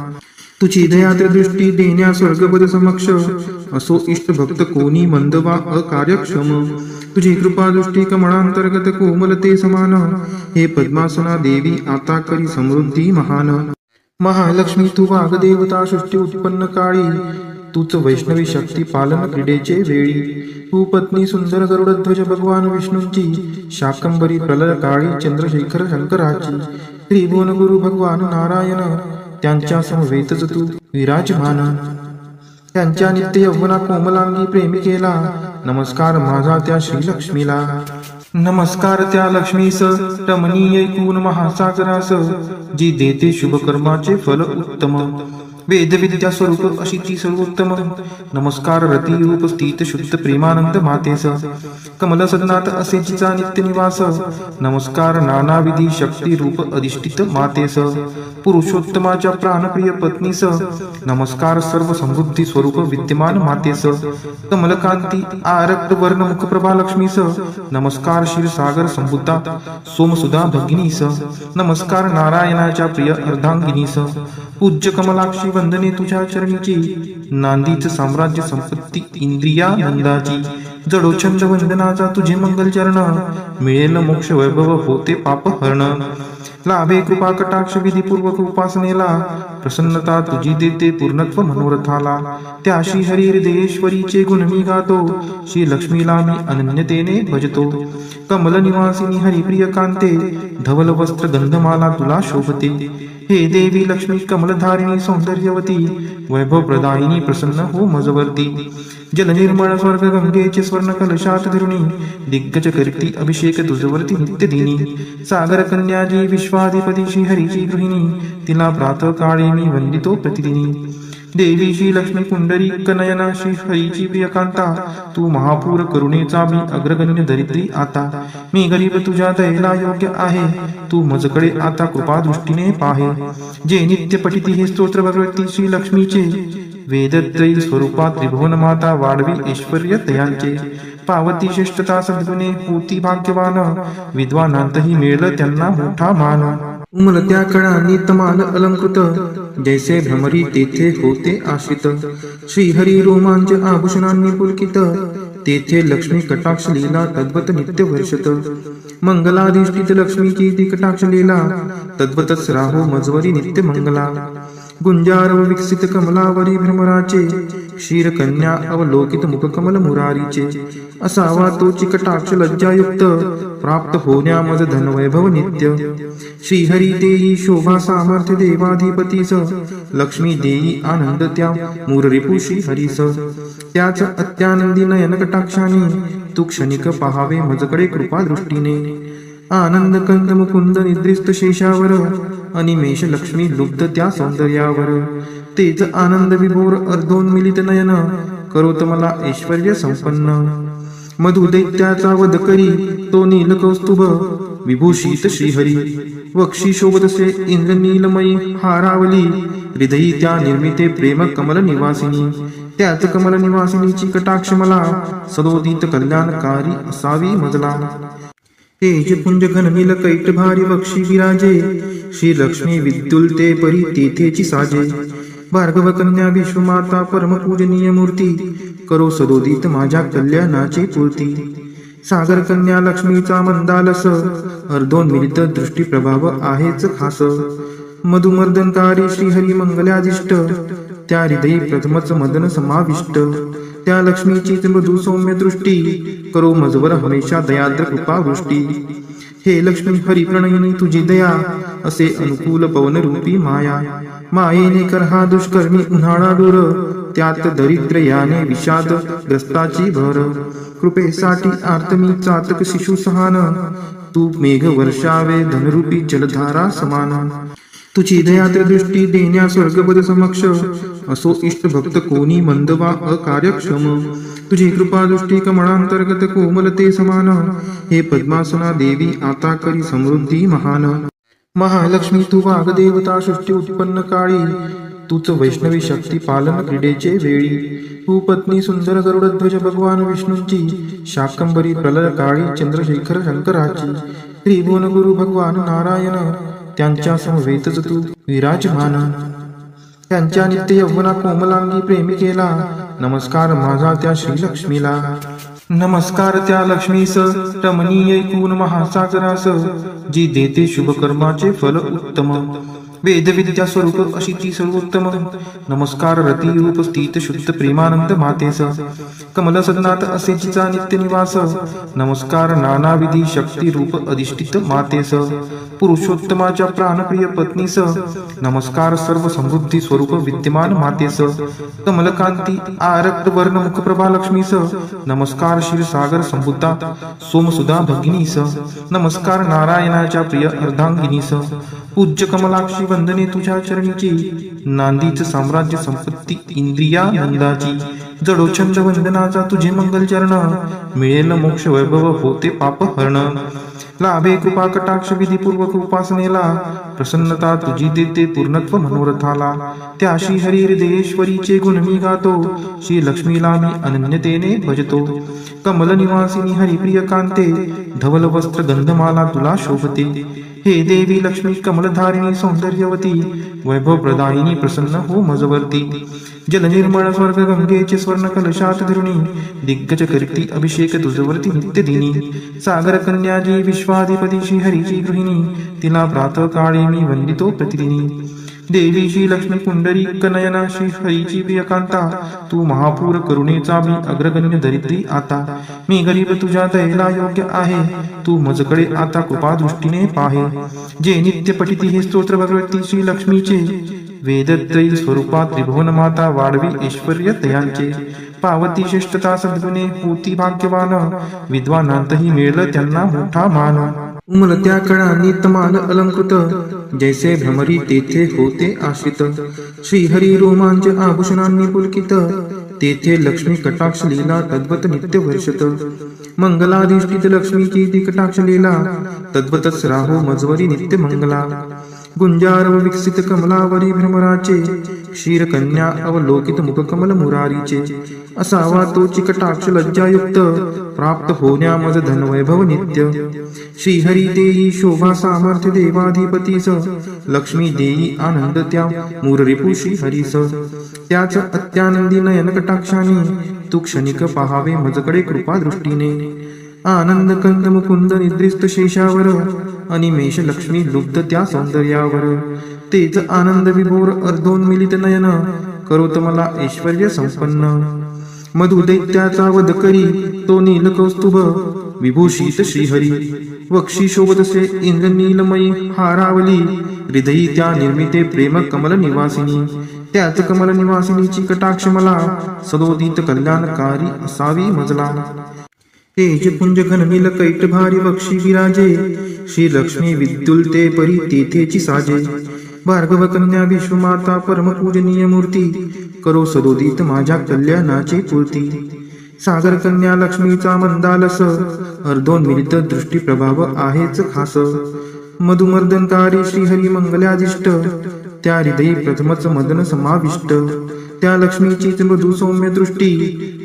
तुझी दयाद्र दृष्टी देण्या स्वर्गपद समक्ष असो इष्ट भक्त कोणी मंद वा अकार्यक्षम तुझी कृपा दृष्टी कमळांतर्गत कोमलते समान हे पद्मासना देवी आता करी समृद्धी महान महालक्ष्मी तू वाग्देवता सृष्टी उत्पन्न काळी, तूच वैष्णवी शक्ती पालन क्रीडेचे वेळी. तू पत्नी सुंदर गरुडध्वज भगवान विष्णूंची, शाकंभरी प्रलय काळी चंद्रशेखर शंकराची. त्रिभुवन गुरु भगवान नारायण, त्यांच्या समवेतच तू विराजमान. त्यांच्या नित्य यौवना कोमलांगी प्रेमिकेला, नमस्कार माझा त्या श्रीलक्ष्मीला. नमस्कार त्या लक्ष्मीस रमणीय ऐकून महासागरास, जी देते शुभ कर्माचे फल उत्तम. वेदविद्या स्वरूप अशी ती सर्वोत्तम. नमस्कार रती रूप स्थित शुद्ध प्रेमानंद मातेस, कमल सदनात असे जिचा नित्य निवास. नमस्कार नानाविधी शक्ती रूप अधिष्ठित मातेस, पुरुषोत्तमाच्या प्राणप्रिय पत्नीस. नमस्कार सर्व समृद्धी स्वरूप विद्यमान मातेस, कमलकांती आरक्त वर्ण मुखप्रभा लक्ष्मीस. नमस्कार क्षीरसागर संबुद्धा सोमसुधा भगिनीस. नमस्कार नारायणाच्या प्रिय अर्धांगिनीस. पूज्य कमलाक्षी वंदने तुझ्या चरणीची, नांदीच साम्राज्य संपत्ती इंद्रियानंदाची. जडो छंद वंदनाचा तुझे मंगल चरण, मिळेल मोक्ष वैभव होते पाप हरण. लाभे कृपा कटाक्ष विधीपूर्वक उपासनेला, प्रसन्नता तुझी देते पूर्णत्व मनोरथाला. त्या श्री हरी हृदयेश्वरीचे गुण मी गातो, श्री लक्ष्मीला मी अनन्यतेने भजतो. कमल निवासिनी हरिप्रिय कांते, धवल वस्त्र गंधमाला तुला शोभते. हे देवी लक्ष्मी कमलधारिणी सौंदर्यवती, वैभव प्रदायिनी प्रसन्न हो मजवर्ती. जल निर्मळ स्वर्ग गंगेचे स्वर्ण कलशात धरुणी, दिग्गज करती अभिषेक तुझवरती नित्य दिनी. सागर कन्याजी विश्वाधिपती श्री हरीची गृहिणी, तिला प्रातः काळी मी वंदितो प्रतिदिनी. देवी श्री लक्ष्मी पुंडरी कनयना श्री हरीची प्रियकांता, तू महापूर करुणेचा मी अग्रगण्य दरिद्री आता. मी गरीब तुझ्या दयेला योग्य आहे, तू मजकडे आता कृपा दृष्टीने पाहे. जे नित्य पठिती हे स्तोत्र भगवती श्री लक्ष्मीचे, वेदत्रयी स्वरूपात त्रिभुवन माता वाढवी ऐश्वर्य तयांचे. पावती श्रेष्ठता सद्गुणे होती भाग्यवान, विद्वानांतही मिळलं त्यांना मोठा मान. उमलत्या कळांनी तमाल अलंकृत, जैसे भ्रमरी तेथे होते आश्रित. श्रीहरी रोमांच आभूषणांनी पुलकित, तेथे लक्ष्मी कटाक्ष लीला तद्वत नित्य वर्षत. मंगलाधिष्ठित लक्ष्मीची ती कटाक्ष लीला, तद्वतच राहो मजवरी नित्य मंगला. गुंजारव विकसित कमलावरी भ्रमराचे, क्षीरकन्या अवलोकित मुखकमल मुरारीचे. असावा तोची कटाक्ष लज्जायुक्त, प्राप्त होण्या मज धनवैभव नित्य. श्रीहरी देई शोभा सामर्थ्य देवाधिपतीस, लक्ष्मी देई आनंद त्या मूररिपू श्रीहरीस. त्याच अत्यानंदी नयन कटाक्षाने, तू क्षणिक पहावे मजकडे कृपा दृष्टीने. आनंद कंद मुकुंद निद्रिस्त शेषावर, अनिमेष लक्ष्मी लुब्ध त्या सौंदर्यावर. तेच आनंद विभोर अर्धोन्मिलित नयन, करोत मला ऐश्वर्य संपन्न. मधु दैत्याचा वध करी तो नील कौस्तुभ, विभूषित श्रीहरी. वक्षी शोभतसे इंद्रनीलमयी हारावली, हृदयी त्या निर्मिते प्रेम कमल निवासिनी. त्याच कमल निवासिनीची कटाक्ष मला, सदोदित कल्याणकारी असावी मजला. तेज पुंज घननील कैट भारी वक्षी विराजे, श्री लक्ष्मी विद्युलते परी तेथेची साजे. भार्गव कन्या विश्वमाता परम पूजनीय मूर्ती, करो सदोदित माझ्या कल्याणाची पूर्ती. सागर कन्या लक्ष्मीचा मंदालस, अर्धोन्मिलित दृष्टी प्रभाव आहेच खास. मधुमर्दनकारी श्रीहरी मंगलाधिष्ट, त्या हृदयी प्रथमच मदन समाविष्ट. त्या लक्ष्मीचीच मृदू सौम्य दृष्टी, करो मजवर हमेशा दयाद्र कृपा वृष्टी. हे लक्ष्मी हरी प्रणयिनी तुझी दया, असे अनुकूल पवन रूपी माया. मायेने कर हा दुष्कर्मी उन्हाळा दूर, त्यात दरिद्र याने विषाद ग्रस्ताची भर. कृपेसाठी आर्तमी चातक शिशु सहान, तू मेघ वर्षावे धनरूपी जलधारा समान. तुझी दयाद्र दृष्टी देण्या स्वर्गपद समक्ष, असो इष्ट भक्त कोणी मंद वा अकार्यक्षम. तुझी कृपा दृष्टी कमळांतर्गत कोमलते समान, हे पद्मासना देवी आता करी समृद्धी महान. महालक्ष्मी तू वाग्देवता सृष्टी उत्पन्न काळी, तूच वैष्णवी शक्ती पालन क्रीडेचे वेळी. तू पत्नी सुंदर गरुडध्वज भगवान विष्णूंची, शाकंभरी प्रलय काळी चंद्रशेखर शंकराची. त्रिभुवन गुरु भगवान नारायण, त्यांच्या समवेतच तू विराजमान. त्यांच्या नित्य यौवना कोमलांगी प्रेमिकेला, नमस्कार माझा त्या श्रीलक्ष्मीला. नमस्कार त्या लक्ष्मीस रमणीय ऐकून महासागरास, जी देते शुभ कर्माचे फल उत्तम. वेदविद्या स्वरूप अशीची सर्वोत्तम नमस्कार रती रूप स्थित शुद्ध प्रेमानंद मातेस कमल सदनात असे जिचा नित्य निवास नमस्कार नानाविधी शक्ती रूप अधिष्ठित मातेस पुरुषोत्तमाच्या प्राणप्रिय पत्नीस नमस्कार सर्व समृद्धी स्वरूप विद्यमान मातेस कमलकांती आरक्त वर्ण मुखप्रभा लक्ष्मीस नमस्कार क्षीरसागर संबुद्धा सोमसुधा भगिनीस नमस्कार नारायणाच्या प्रिय अर्धांगिनीस पूज्य कमलाक्षी वंदने तुझ्या चरणीची नांदीच साम्राज्य संपत्ती इंद्रिया नंदाची जडोछंद वंदनाचा तुझे मंगल चरण मिळेल मोक्ष वैभव होते पाप हरण लाभे कृपा कटाक्ष विधीपूर्वक उपासनेला प्रसन्नता तुझी देते पूर्णत्व मनोरथाला त्या श्री हरी हृदयेश्वरीचे गुण मी गातो श्री लक्ष्मीला मी अनन्यतेने भजतो कमल निवासिनी हरिप्रिय कांते धवल वस्त्र गंधमाला तुला शोभते हे देवी लक्ष्मी कमलधारिणी सौंदर्यवती वैभव प्रदायिनी प्रसन्न हो मजवर्ती जल निर्मळ स्वर्ग गंगेचे स्वर्ण कलशात धरुणी दिग्गज करती अभिषेक तुझवरती नित्य दिनी सागर कन्याजी विश्वाधिपती श्री हरीची गृहिणी तिला प्रातः काळी मी वंदितो प्रतिदिनी देवी श्री लक्ष्मी पुंडरी कनयना श्री हरीची प्रियकांता तू महापूर करुणेचा मी अग्रगण्य दरिद्री आता मी गरीब तुझ्या दयेला योग्य आहे तू मजकडे आता कृपा दृष्टीने पाहे जे नित्य पठिती हे स्तोत्र भगवती श्री लक्ष्मीचे वेदत्रयी स्वरूपात त्रिभुवन माता वाढवी ऐश्वर्य तयांचे पावती श्रेष्ठता सद्गुणे होती भाग्यवान विद्वानांतही मिळलं त्यांना मोठा मान उमलत्या कळांनी तमाल अलंकृत जैसे भ्रमरी तेथे होते आश्रित श्रीहरी रोमांच आभूषणांनी पुलकित तेथे लक्ष्मी कटाक्ष लीला तद्वत नित्य वर्षत मंगलाधिष्ठित लक्ष्मीची ती कटाक्ष लीला तद्वतच राहो मजवरी नित्य मंगला गुंजारव विकसित कमलावरी भ्रमराचे क्षीरकन्या अवलोकित मुखकमल मुरारीचे असावा तो चिकटाक्ष लज्जायुक्त प्राप्त होण्या मज धनवैभव नित्य श्रीहरी देई शोभा सामर्थ्य देवाधिपतीस लक्ष्मी देई आनंद त्या मूररिपू श्रीहरीस त्याच अत्यानंदी नयन कटाक्षाने तू क्षणिक पहावे मजकडे कृपा दृष्टीने आनंद कंद मुकुंद निद्रिस्त शेषावर अनिमेष लक्ष्मी लुब्ध त्या सौंदर्यावर तेच आनंद विभोर अर्धोन्मिलित नयन करोत मला ऐश्वर्य संपन्न मधु दैत्याचा वध करी तो नील कौस्तुभ विभूषित श्रीहरी वक्षी शोभतसे इंद्र नीलमयी हारावली हृदयी त्या निर्मिते प्रेम कमल निवासिनी त्याच कमल निवासिनीची कटाक्ष मला सदोदित कल्याणकारी असावी मजला तेज पुंज घन नील कैट भारी बक्षी विराजे श्री लक्ष्मी विद्युलते परी तेथेची साजे भार्गव कन्या विश्वमाता परम पूजनीय मूर्ती करो सदोदित माझ्या कल्याणाची पूर्ती सागर कन्या लक्ष्मीचा मंदालस अर्धोन्मिलित दृष्टी प्रभाव आहेच खास मधुमर्दनकारी श्रीहरी मंगलादिष्ट त्या हृदयी प्रथमच मदन समाविष्ट त्या लक्ष्मीचीच मृदू सौम्य दृष्टी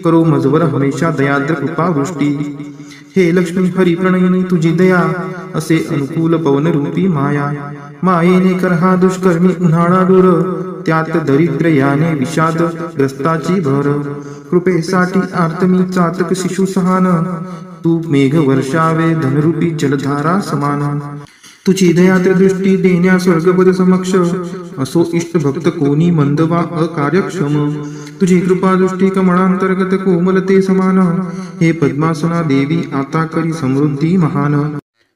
करो मजवर हमेशा दयाद्र कृपा वृष्टी हे लक्ष्मी हरी प्रणयिनी तुझी दया असे अनुकूल पवन रूपी माया मायेने कर हा दुष्कर्मी उन्हाळा दूर त्यात दरिद्र याने विषाद ग्रस्ताची भर कृपेसाठी आर्तमी चातक शिशु सहान तू मेघ वर्षावे धनरूपी जलधारा समान तुझी दयाद्र दृष्टी देण्या स्वर्गपद समक्ष असो इष्ट भक्त कोणी मंद वा अकार्यक्षम तुझी कृपा दृष्टी कमळांतर्गत कोमलते समान हे पद्मासना देवी आता करी समृद्धी महान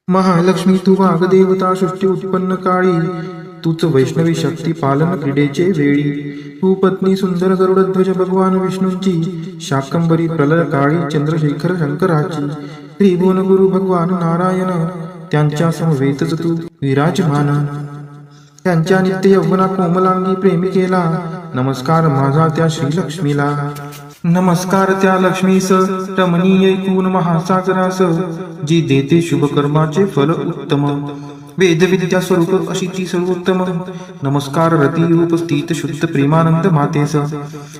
महालक्ष्मी तू वाग्देवता सृष्टी उत्पन्न काळी तूच वैष्णवी शक्ती पालन क्रीडेचे वेळी तू पत्नी सुंदर गरुडध्वज भगवान विष्णूंची शाकंबरी प्रलय काळी चंद्रशेखर शंकराची त्रिभुवन गुरु भगवान नारायण त्यांच्या समवेतच तू विराजमान त्यांच्या नित्य यौवना कोमलांगी प्रेमिकेला नमस्कार माझा त्या श्रीलक्ष्मीला नमस्कार त्या लक्ष्मीस रमणीय ऐकून महासागरास जी देते शुभ कर्माचे फल उत्तम वेदविद्या स्वरूप अशीची सर्वोत्तम नमस्कार रती रूप स्थित शुद्ध प्रेमानंद मातेस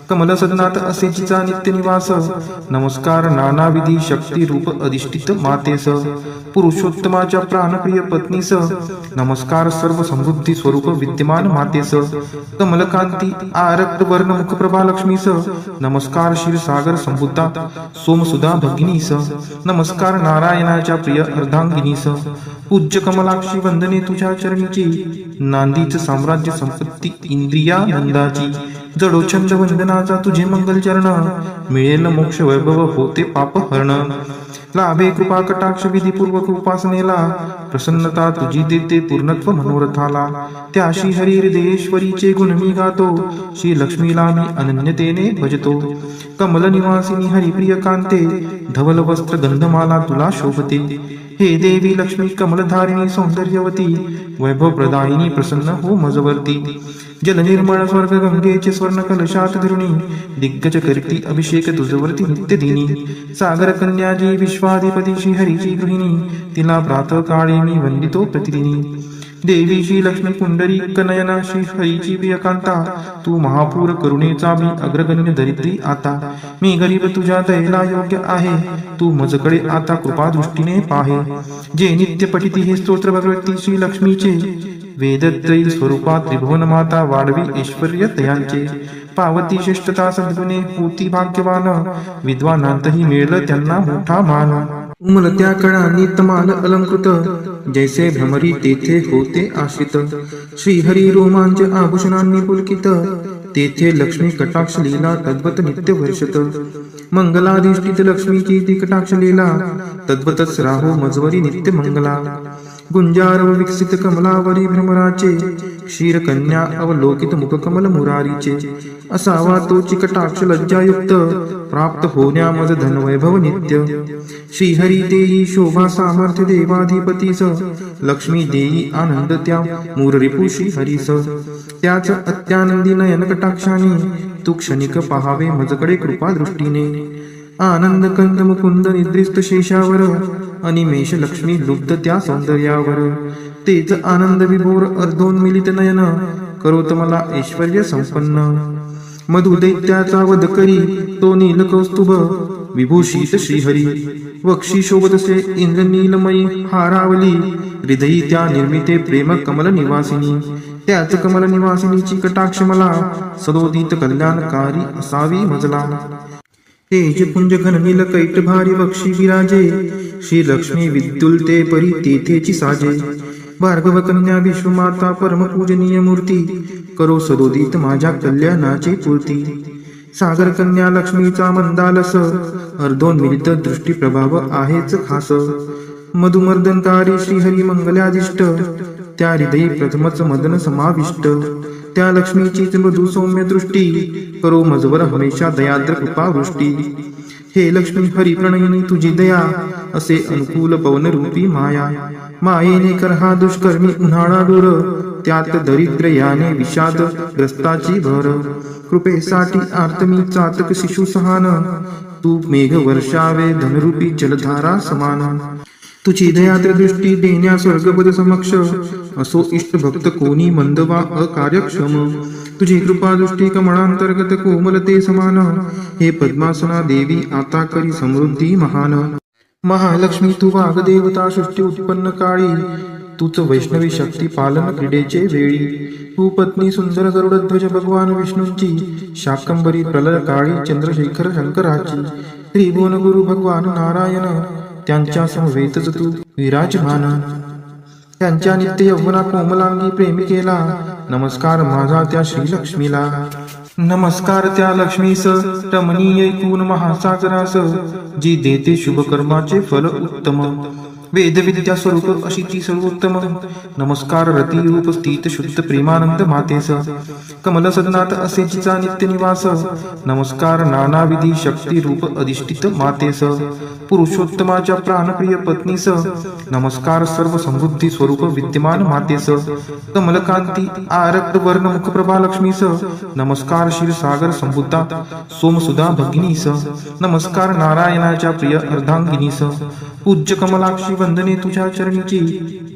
कमल सदनात असे जिचा नित्य निवास नमस्कार नानाविधी शक्ती रूप अधिष्ठित मातेस पुरुषोत्तमाच्या प्राणप्रिय पत्नीस नमस्कार सर्व समृद्धी स्वरूप विद्यमान मातेस कमलकांती आरक्त वर्ण मुखप्रभा लक्ष्मीस नमस्कार क्षीरसागर संबुद्धा सोमसुधा भगिनीस नमस्कार नारायणाच्या प्रिय अर्धांगिनीस पूज्य कमलाक्षी बंधने तुझ्या चरणीची, नांदीच साम्राज्य संपत्ती इंद्रियानंदाची. जडो छंद वंदनाचा तुझे मंगल चरण, मिळेल मोक्ष वैभव होते पाप हरण. लाभे कृपा कटाक्ष विधीपूर्वक उपासनेला, प्रसन्नता तुझी देते पूर्णत्व मनोरथाला. त्या श्री हरी हृदयेश्वरीचे गुण मी गातो, श्री लक्ष्मीला मी अनन्यतेने भजतो. कमल निवासिनी हरिप्रिय कांते, धवल वस्त्र गंधमाला तुला शोभते. हे देवी लक्ष्मी कमलधारिणी सौंदर्यवती, वैभव प्रदायिनी प्रसन्न हो मजवर्ती. जल निर्मळ स्वर्ग गंगेचे स्वर्ण कलशात धरुणी, दिग्गज करती अभिषेक तुझवरती नित्य दिनी. सागर कन्याजी विश्वाधिपती श्रीहरीची गृहिणी, तिला प्रातः काळी मी वंदितो प्रतिदिनी. देवी श्री लक्ष्मी पुंडरी कनयना श्री हरीची प्रियकांता, तू महापूर करुणेचा मी अग्रगण्य दरिद्री आता. मी गरीब तुझ्या दयेला योग्य आहे, तू मजकडे आता कृपा दृष्टीने पाहे. जे नित्य पठिती हे स्तोत्र भगवती श्री लक्ष्मीचे, वेदत्रयी स्वरूपा त्रिभुवन माता वाढवी ऐश्वर्य तयांचे. पावती श्रेष्ठता सद्गुणे होती भाग्यवान, विद्वानांतही मिळलं त्यांना मोठा मान. उमलत्या कळा नितमाल अलंकृत, जैसे भ्रमरी तेथे होते आश्रित. श्रीहरी रोमांच आभूषणांनी पुलकित, तेथे लक्ष्मी कटाक्ष लीला तद्वत नित्य वर्षत. मंगलाधिष्ठित लक्ष्मीची ती कटाक्ष लीला, तद्वतच राहो मजवरी नित्य मंगला. गुंजारव विकसित कमलावरी भ्रमराचे, क्षीर कन्या अवलोकित मुखकमल मुरारीचे. असावा तोची कटाक्ष लज्जायुक्त, प्राप्त होण्या मज धनवैभव नित्य. श्रीहरी देई शोभा सामर्थ्य देवाधिपतीस, लक्ष्मी देई आनंद त्या मूररिपू श्रीहरीस. त्याच अत्यानंदी नयन कटाक्षाने, तू क्षणिक पहावे मजकडे कृपा दृष्टीने. आनंद कंद मुकुंद निद्रिस्त शेषावर, अनिमेष लक्ष्मी लुब्ध त्या सौंदर्यावर. तेच आनंद विभोर अर्धोन्मिलित नयन, करोत मला ऐश्वर्य संपन्न. मधु दैत्याचा वध करी तो नील कौस्तुभ, विभूषित श्रीहरी. वक्षी शोभतसे इंद्रनीलमयी हारावली, हृदयी त्या निर्मिते प्रेम कमल निवासिनी. त्याच कमल निवासिनीची कटाक्ष मला, सदोदित कल्याणकारी असावी मजला. तेज पुंज घन नील कैट भारी वक्षी विराजे, श्री लक्ष्मी विद्युलते परी तेथेची साजे. भार्गव कन्या विश्वमाता परम पूजनीय मूर्ती, करो सदोदित माझ्या कल्याणाची पूर्ती. सागर कन्या लक्ष्मीचा मंदालस, अर्धोन्मिलित दृष्टी प्रभाव आहेच खास. मधुमर्दनकारी श्रीहरी मंगलाधिष्ट, त्या हृदयी प्रथमच मदन समाविष्ट. त्या लक्ष्मीचीच मृदू सौम्य दृष्टी, करो मजवर हमेशा दयाद्र कृपावृष्टी. हे लक्ष्मी हरी प्रणयिनी तुझी दया, असे अनुकूल पवन रूपी माया. मायेने कर हा दुष्कर्मी उन्हाळा दूर, त्यात दरिद्र याने विषाद ग्रस्ताची भर. कृपेसाठी आर्तमी चातक शिशु सहान, तू मेघ वर्षावे धनरूपी जलधारा समान. तुझी दयाद्र दृष्टी देण्या स्वर्गपद समक्ष, असो इष्ट भक्त कोणी मंद वा अकार्यक्षम. तुझी कृपा दृष्टी कमळांतर्गत कोमलते समान, हे पद्मासना देवी आता करी समृद्धी महान. महालक्ष्मी तू वाग्देवता सृष्टी उत्पन्न काळी, तूच वैष्णवी शक्ती पालन क्रीडेचे वेळी. तू पत्नी सुंदर गरुडध्वज भगवान विष्णूंची, शाकंबरी प्रलय काळी चंद्रशेखर शंकराची. त्रिभुवन गुरु भगवान नारायण, त्यांच्या समवेतच तू विराजमान. त्यांच्या नित्य यौवना कोमलांगी प्रेमिकेला, नमस्कार माझा त्या श्रीलक्ष्मीला. नमस्कार त्या लक्ष्मीस रमणीय ऐकून महासागरास, जी देते शुभकर्माचे फल उत्तम. वेदविद्या स्वरूप अशी ती सर्वोत्तम. नमस्कार रती रूप स्थित शुद्ध प्रेमानंद मातेस, कमल सदनात असे जिचा नित्य निवास. नमस्कार नानाविधी शक्ती रूप अधिष्ठित मातेस, पुरुषोत्तमाच्या प्राणप्रिय पत्नीस. नमस्कार सर्व समृद्धी स्वरूप विद्यमान मातेस, कमलकांती आरक्त वर्ण मुखप्रभा लक्ष्मीस. नमस्कार क्षीरसागर संबुद्धा सोमसुधा भगिनीस. नमस्कार नारायणाच्या प्रिय अर्धांगिनीस. पूज्य कमलाक्षी वंदने तुझ्या चरणीची,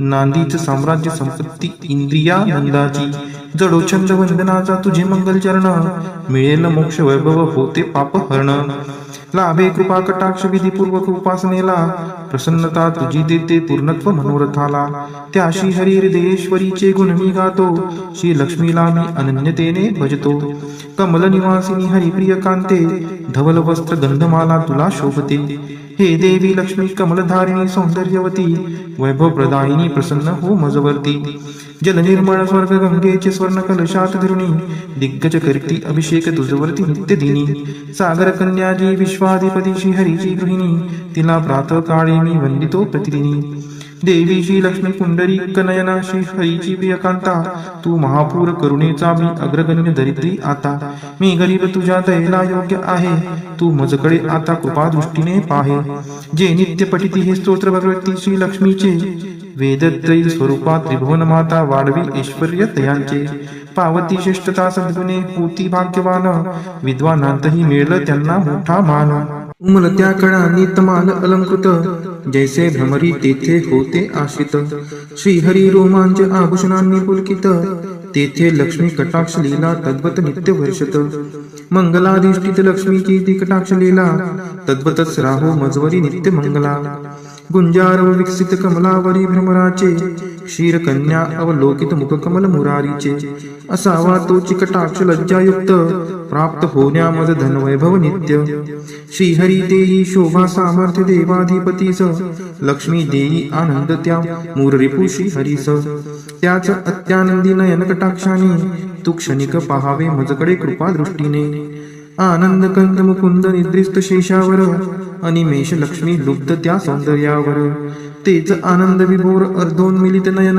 नांदीच साम्राज्य संपत्ती इंद्रियानंदाची. जडो छंद वंदनाचा तुझे मंगल चरण, मिळेल मोक्ष वैभव होते पाप हरण. लाभे कृपा कटाक्ष विधीपूर्वक उपासनेला, प्रसन्नता तुझी देते पूर्णत्व मनोरथाला. त्या श्री हरी हृदयेश्वरीचे गुण मी गातो, श्री लक्ष्मीला मी अनन्यतेने भजतो. कमल निवासिनी हरिप्रिय कांते, धवल वस्त्र गंधमाला तुला शोभते. हे देवी लक्ष्मी कमलधारिणी सौंदर्यवती वैभव प्रदायिनी प्रसन्न हो मजवर्ती जल निर्मळ स्वर्ग गंगेचे स्वर्ण कलशात धरुणी दिग्गज करती अभिषेक तुझवरती नित्य दिनी सागर कन्याजी विश्वाधिपती श्रीहरीची गृहिणी तिला प्रातः काळी मी वंदितो प्रतिदिनी देवी श्री लक्ष्मी पुंडरी कनयना श्री हरीची प्रियकांता तू महापूर करुणेचा मी अग्रगण्य दरिद्री आता मी गरीब तुझ्या दयेला योग्य आहे तू मजकडे आता कृपा दृष्टीने पाहे जे नित्य पठिती हे स्तोत्र भगवती श्री लक्ष्मीचे वेदत्रयी स्वरूपात त्रिभुवन माता वाढवी ऐश्वर्य तयांचे पावती श्रेष्ठता सद्गुणे होती भाग्यवान विद्वानांतही मिळलं त्यांना मोठा मान उमलत्या कळांनी तमाल अलंकृत जैसे भ्रमरी तेथे होते आश्रित श्रीहरी रोमांच आभूषणांनी पुलकित तेथे लक्ष्मी कटाक्ष लीला तद्वत नित्य वर्षत मंगलाधिष्ठित लक्ष्मीची ती कटाक्ष लीला तद्वतच राहो मजवरी नित्य मंगला गुंजारव विकसित कमलावरी भ्रमराचे क्षीर कन्या अवलोकित मुख कमल मुरारीचे असावा तो चिकटाक्ष लज्जायुक्त प्राप्त होण्या मज धनवैभव नित्य श्रीहरी देई शोभा सामर्थ्य देवाधिपतीस लक्ष्मी देई आनंद त्या मूररिपू श्रीहरीस त्याच अत्यानंदी नयन कटाक्षाने तू क्षणिक पहावे मजकडे कृपा दृष्टीने आनंद कंद मुकुंद निद्रिस्त शेषावर अनिमेष लक्ष्मी लुब्ध त्या सौंदर्यावर तेच आनंद विभोर अर्धोन्मिलित नयन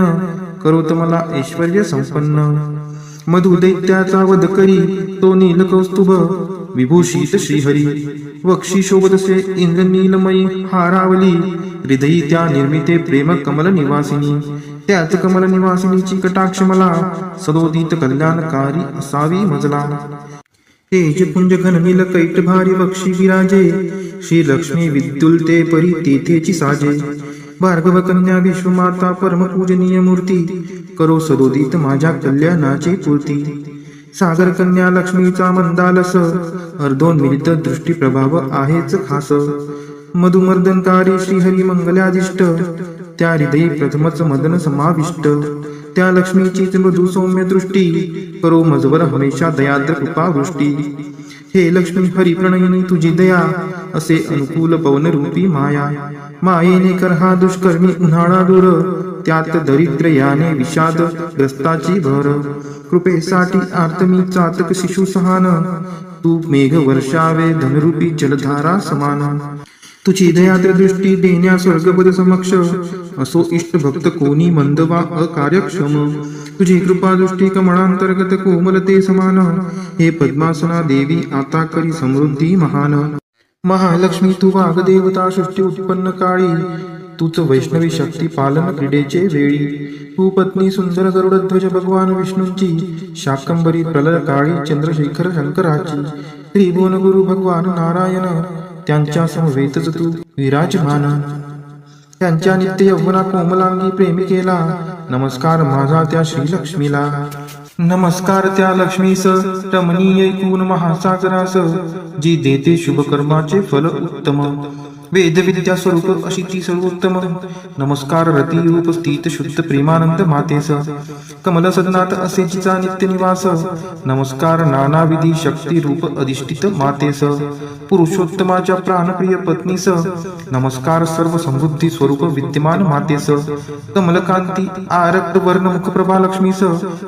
करोत मला ऐश्वर्य संपन्न मधु दैत्याचा वध करी तो नील कौस्तुभ विभूषित श्रीहरी वक्षी शोभतसे इंद्र नीलमयी हारावली हृदयी त्या निर्मिते प्रेम कमल निवासिनी त्याच कमल निवासिनीची कटाक्ष मला सदोदित कल्याणकारी असावी मजला तेज पुंज घन नील कैट भारी वक्षी विराजे श्री लक्ष्मी विद्युलते परी तेथेची साजे भार्गव कन्या विश्वमाता परम पूजनीय मूर्ती करो सदोदित माझ्या कल्याणाची पूर्ती सागर कन्या लक्ष्मीचा मंदालस अर्धोन्मिलित दृष्टी प्रभाव आहेच खास मधुमर्दनकारी श्रीहरी मंगलादिष्ट त्या हृदयी प्रथमच मदन समाविष्ट त्या लक्ष्मीचीच मृदू सौम्य दृष्टी करो मजवर हमेशा दयाद्र कृपा वृष्टी हे लक्ष्मी हरी प्रणयिनी तुझी दया असे अनुकूल पवन रूपी माया मायेने कर हा दुष्कर्मी उन्हाळा दूर त्यात दरिद्र याने विषाद ग्रस्ताची भर कृपेसाठी आर्तमी चातक शिशु सहान तू मेघ वर्षावे धनरूपी जलधारा समान तुझी दयाद्र दृष्टी देण्या स्वर्गपद समक्ष असो इष्ट भक्त कोणी मंद वा अकार्यक्षम तुझी कृपा दृष्टी कमळांतर्गत कोमलते समान हे पद्मासना देवी आता करी समृद्धी महान महालक्ष्मी तू वाग्देवता सृष्टी उत्पन्न काळी तूच वैष्णवी शक्ती पालन क्रीडेचे वेळी तू पत्नी सुंदर गरुडध्वज भगवान विष्णूंची शाकंबरी प्रलय काळी चंद्रशेखर शंकराची त्रिभुवन गुरु भगवान नारायण त्यांच्या समवेतच तू विराजमान त्यांच्या नित्य यौवना कोमलांगी प्रेमिकेला नमस्कार माझा त्या श्रीलक्ष्मीला नमस्कार त्या लक्ष्मीस रमणीय ऐकून महासागरास जी देते शुभ कर्माचे फल उत्तम वेद विद्या स्वरूप अशी ती सर्वोत्तम नमस्कार रती रूप स्थित शुद्ध प्रेमानंद मातेस कमल सदनात असे जिचा नित्य निवास नमस्कार नानाविधी शक्ती रूप अधिष्ठित मातेस पुरुषोत्तमाच्या प्राणप्रिय पत्नीस नमस्कार सर्व समृद्धी स्वरूप विद्यमान मातेस कमलकांती आरक्त वर्ण मुखप्रभा लक्ष्मीस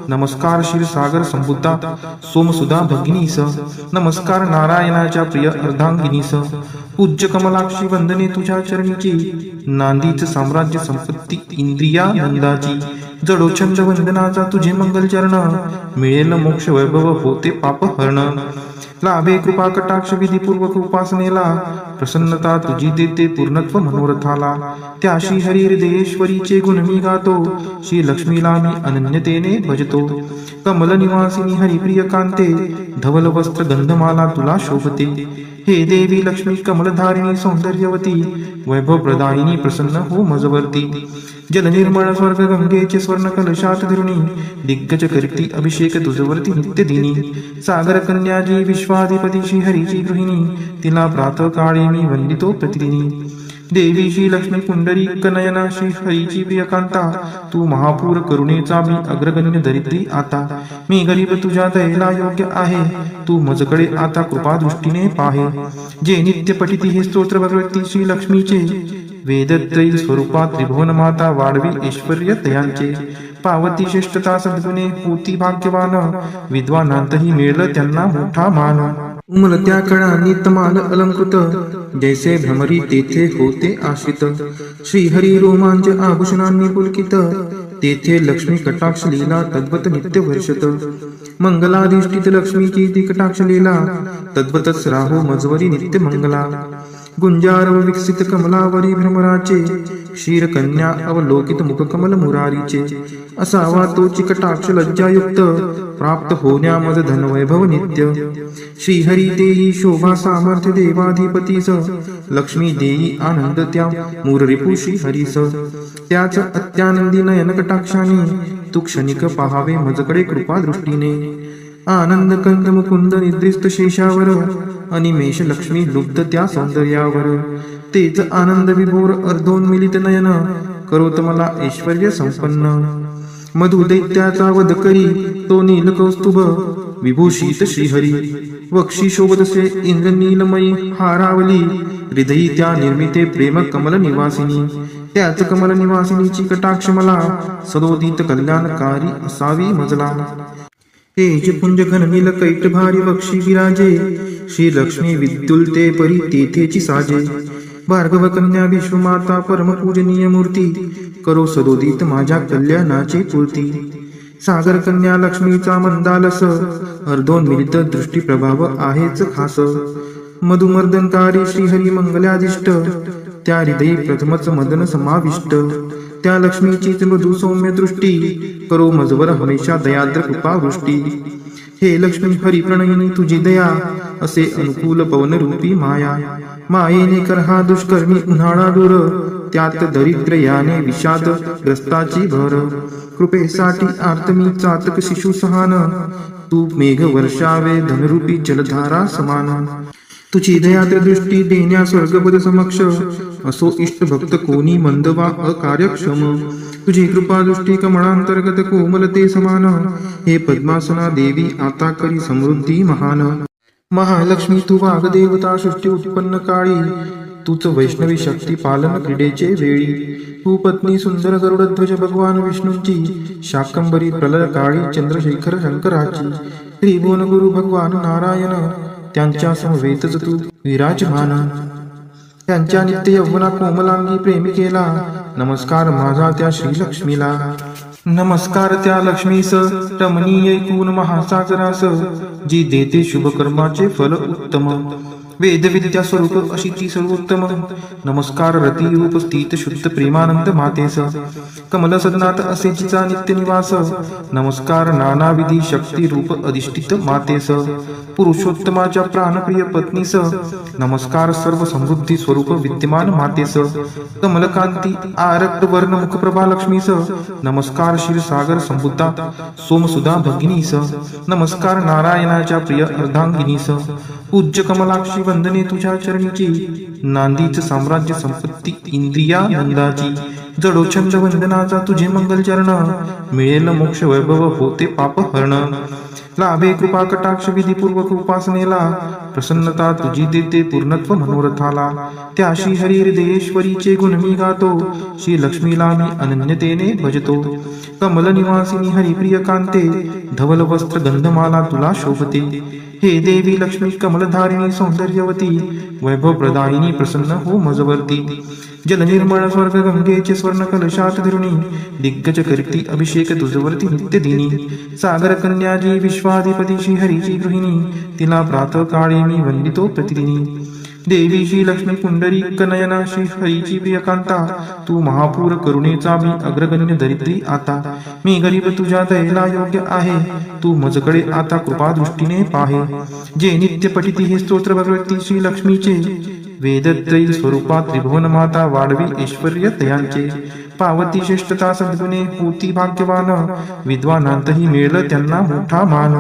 नमस्कार क्षीरसागर संबुद्धा सोमसुधा भगिनीस नमस्कार नारायणाच्या प्रिय अर्धांगिनीस पूज्य कमलाक्षी वंदने तुझ्या चरणीची नांदीच साम्राज्य संपत्ती इंद्रिया नंदाची जडो छंद वंदनाचा तुझे मंगल चरण मिळेल मोक्ष वैभव होते पाप हरण लाभे कृपा कटाक्ष विधीपूर्वक उपासनेला प्रसन्नता तुझी देते पूर्णत्व मनोरथाला त्या श्री हरी हृदयेश्वरीचे गुण मी गातो श्री लक्ष्मीला मी अनन्यतेने भजतो कमल निवासिनी हरिप्रिय कांते धवल वस्त्र गंधमाला तुला शोभते हे देवी लक्ष्मी कमलधारिणी सौंदर्यवती वैभव प्रदायिनी प्रसन्न हो मजवर्ती जल निर्मळ स्वर्ग गंगेचे स्वर्ण कलशात धरुणी दिग्गज करती अभिषेक तुझवरती नित्य दिनी सागर कन्याजी विश्वाधिपती श्रीहरीची गृहिणी तिला प्रातः काळी मी वंदितो प्रतिदिनी देवी श्री लक्ष्मी पुंडरीक नयना श्री हरीची प्रियकांता, तू महापूर करुणेचा मी अग्रगण्य दरिद्री आता. मी गरीब तुझ्या दयेला योग्य आहे, तू मजकडे आता कृपा दृष्टीने पाहे. जे नित्य पठिती हे स्तोत्र भगवती श्री लक्ष्मीचे, वेदत्रयी स्वरूपात त्रिभुवन माता वाढवी ऐश्वर्य तयांचे. पावती श्रेष्ठता सद्गुणे होती भाग्यवान, विद्वानांतही मिळलं त्यांना मोठा मान. उमलत्या कळा नितमाल अलंकृत, जैसे भ्रमरी तेथे होते आश्रित. श्रीहरी रोमांच आभूषणांनी पुलकित, तेथे लक्ष्मी कटाक्ष लीला तद्वत नित्य वर्षत. मंगलाधिष्ठित लक्ष्मीची ती कटाक्ष लीला, तद्वतच राहो मजवरी नित्य मंगला. गुंजारव विकसित कमलावरी भ्रमराचे, क्षीरकन्या अवलोकित मुखकमल मुरारीचे. असावा तोची कटाक्ष लज्जायुक्त, प्राप्त होण्या मज धनवैभव नित्य. श्रीहरी देई शोभा सामर्थ्य देवाधिपतीस, लक्ष्मी देई आनंद त्या मूररिपू श्रीहरीस. त्याच अत्यानंदी नयन कटाक्षाने, तू क्षणिक पाहावे मजकडे कृपा दृष्टीने. आनंद कंद मुकुंद निद्रिस्त शेषावर, अनिमेष लक्ष्मी लुब्ध त्या सौंदर्यावर. तेच आनंद विभोर अर्धोन्मिलित नयन, करोत मला ऐश्वर्य संपन्न. मधु दैत्याचा वध करी तो नील कौस्तुभ, विभूषित श्रीहरी. वक्षी शोभतसे इंद्र नीलमयी हारावली, हृदयी त्या निर्मिते प्रेम कमल निवासिनी. त्याच कमल निवासिनीची कटाक्ष मला, सदोदित कल्याणकारी असावी मजला. तेज पुंज घननील कैट भारी वक्षी विराजे, श्री लक्ष्मी विद्युलते परी तेथेची साजे. भार्गव कन्या विश्वमाता परम पूजनीय मूर्ती, करो सदोदित माझ्या कल्याणाची पूर्ती. सागर कन्या लक्ष्मीचा मंदालस, अर्धोन्मिलित दृष्टी प्रभाव आहेच खास. मधुमर्दनकारी श्रीहरी मंगलादिष्ट, त्या हृदयी प्रथमच मदन समाविष्ट. त्या लक्ष्मीचीच मृदू सौम्य दृष्टी, करो मजवर हमेशा दयाद्र कृपावृष्टी. हे लक्ष्मी हरी प्रणयिनी तुझी दया, असे अनुकूल पवन रूपी माया. मायेने कर हा दुष्कर्मी उन्हाळा दूर, त्यात दरिद्र याने विषाद ग्रस्ताची भर. कृपेसाठी आर्तमी चातक शिशु सहान, तू मेघ वर्षावे धनरूपी जलधारा समान. तुझी दयाद्र दृष्टी देण्या स्वर्गपद समक्ष, असो इष्ट भक्त कोणी मंद वा अकार्यक्षम. तुझी कृपा दृष्टी कमळांतर्गत कोमलते समान, हे पद्मासना देवी आता करी समृद्धी महान. महालक्ष्मी तू वाग्देवता सृष्टी उत्पन्न काळी, तूच वैष्णवी शक्ती पालन क्रीडेचे वेळी. तू पत्नी सुंदर गरुडध्वज भगवान विष्णूंची, शाकंबरी प्रलय काळी चंद्रशेखर शंकराची. त्रिभुवन गुरु भगवान नारायण, त्यांच्या समवेतच तू विराजमान. त्यांच्या नित्य यौवना कोमलांगी प्रेमिकेला, नमस्कार माझा त्या श्रीलक्ष्मीला. नमस्कार त्या लक्ष्मीस रमणीय ऐकून महासागरास, जी देते शुभकर्माचे फल उत्तम. वेदविद्या स्वरूप अशी ती सर्वोत्तम. नमस्कार रती रूप स्थित शुद्ध प्रेमानंद मातेस, कमल सदनात असे जिचा नित्य निवास. नमस्कार नानाविधी शक्ती रूप अधिष्ठित मातेस, पुरुषोत्तमाच्या प्राणप्रिय पत्नीस. नमस्कार सर्व समृद्धी स्वरूप विद्यमान मातेस, कमलकांती आरक्त वर्ण मुखप्रभा लक्ष्मीस. नमस्कार क्षीरसागर संबुद्धा सोमसुधा भगिनीस. नमस्कार नारायणाच्या प्रिय अर्धांगिनीस. पूज्य कमलाक्षी वंदने तुझ्या चरणीची, नांदीच साम्राज्य संपत्ती इंद्रियानंदाची. जडोछंद वंदनाचा तुझे मंगल चरण, मिळेल मोक्ष वैभव होते पाप हरण. लाभे कृपा कटाक्ष विधीपूर्वक उपासनेला, प्रसन्नता तुझी देते पूर्णत्व मनोरथाला. त्या श्री हरी हृदयेश्वरीचे गुण मी गातो, श्री लक्ष्मीला मी अनन्यतेने भजतो. कमल निवासिनी हरिप्रिय कांते, धवल वस्त्र गंधमाला तुला शोभते. हे देवी लक्ष्मी कमलधारिणी सौंदर्यवती, वैभव प्रदायिनी प्रसन्न हो मजवर्ती. जल निर्मळ स्वर्ग गंगेचे स्वर्ण कलशात धरुणी, दिग्गज करती अभिषेक तुझवरती नित्य दिनी. सागर कन्याजी विश्वाधिपती श्री हरीची गृहिणी, तिला प्रातः काळी मी वंदितो प्रतिदिनी. देवी श्री लक्ष्मी पुंडरीक नयना श्री हरीची प्रियकांता, तू महापूर करुणेचा मी अग्रगण्य दरिद्री आता. मी गरीब तुझ्या दयेला योग्य आहे, तू मजकडे आता कृपा दृष्टीने पाहे. जे नित्य पठिती हे स्तोत्र भगवती श्री लक्ष्मीचे, वेदत्रयी स्वरूपात त्रिभुवन माता वाढवी ऐश्वर्य तयांचे. पावती श्रेष्ठता सद्गुणे होती भाग्यवान, विद्वानांतही मिळलं त्यांना मोठा मान.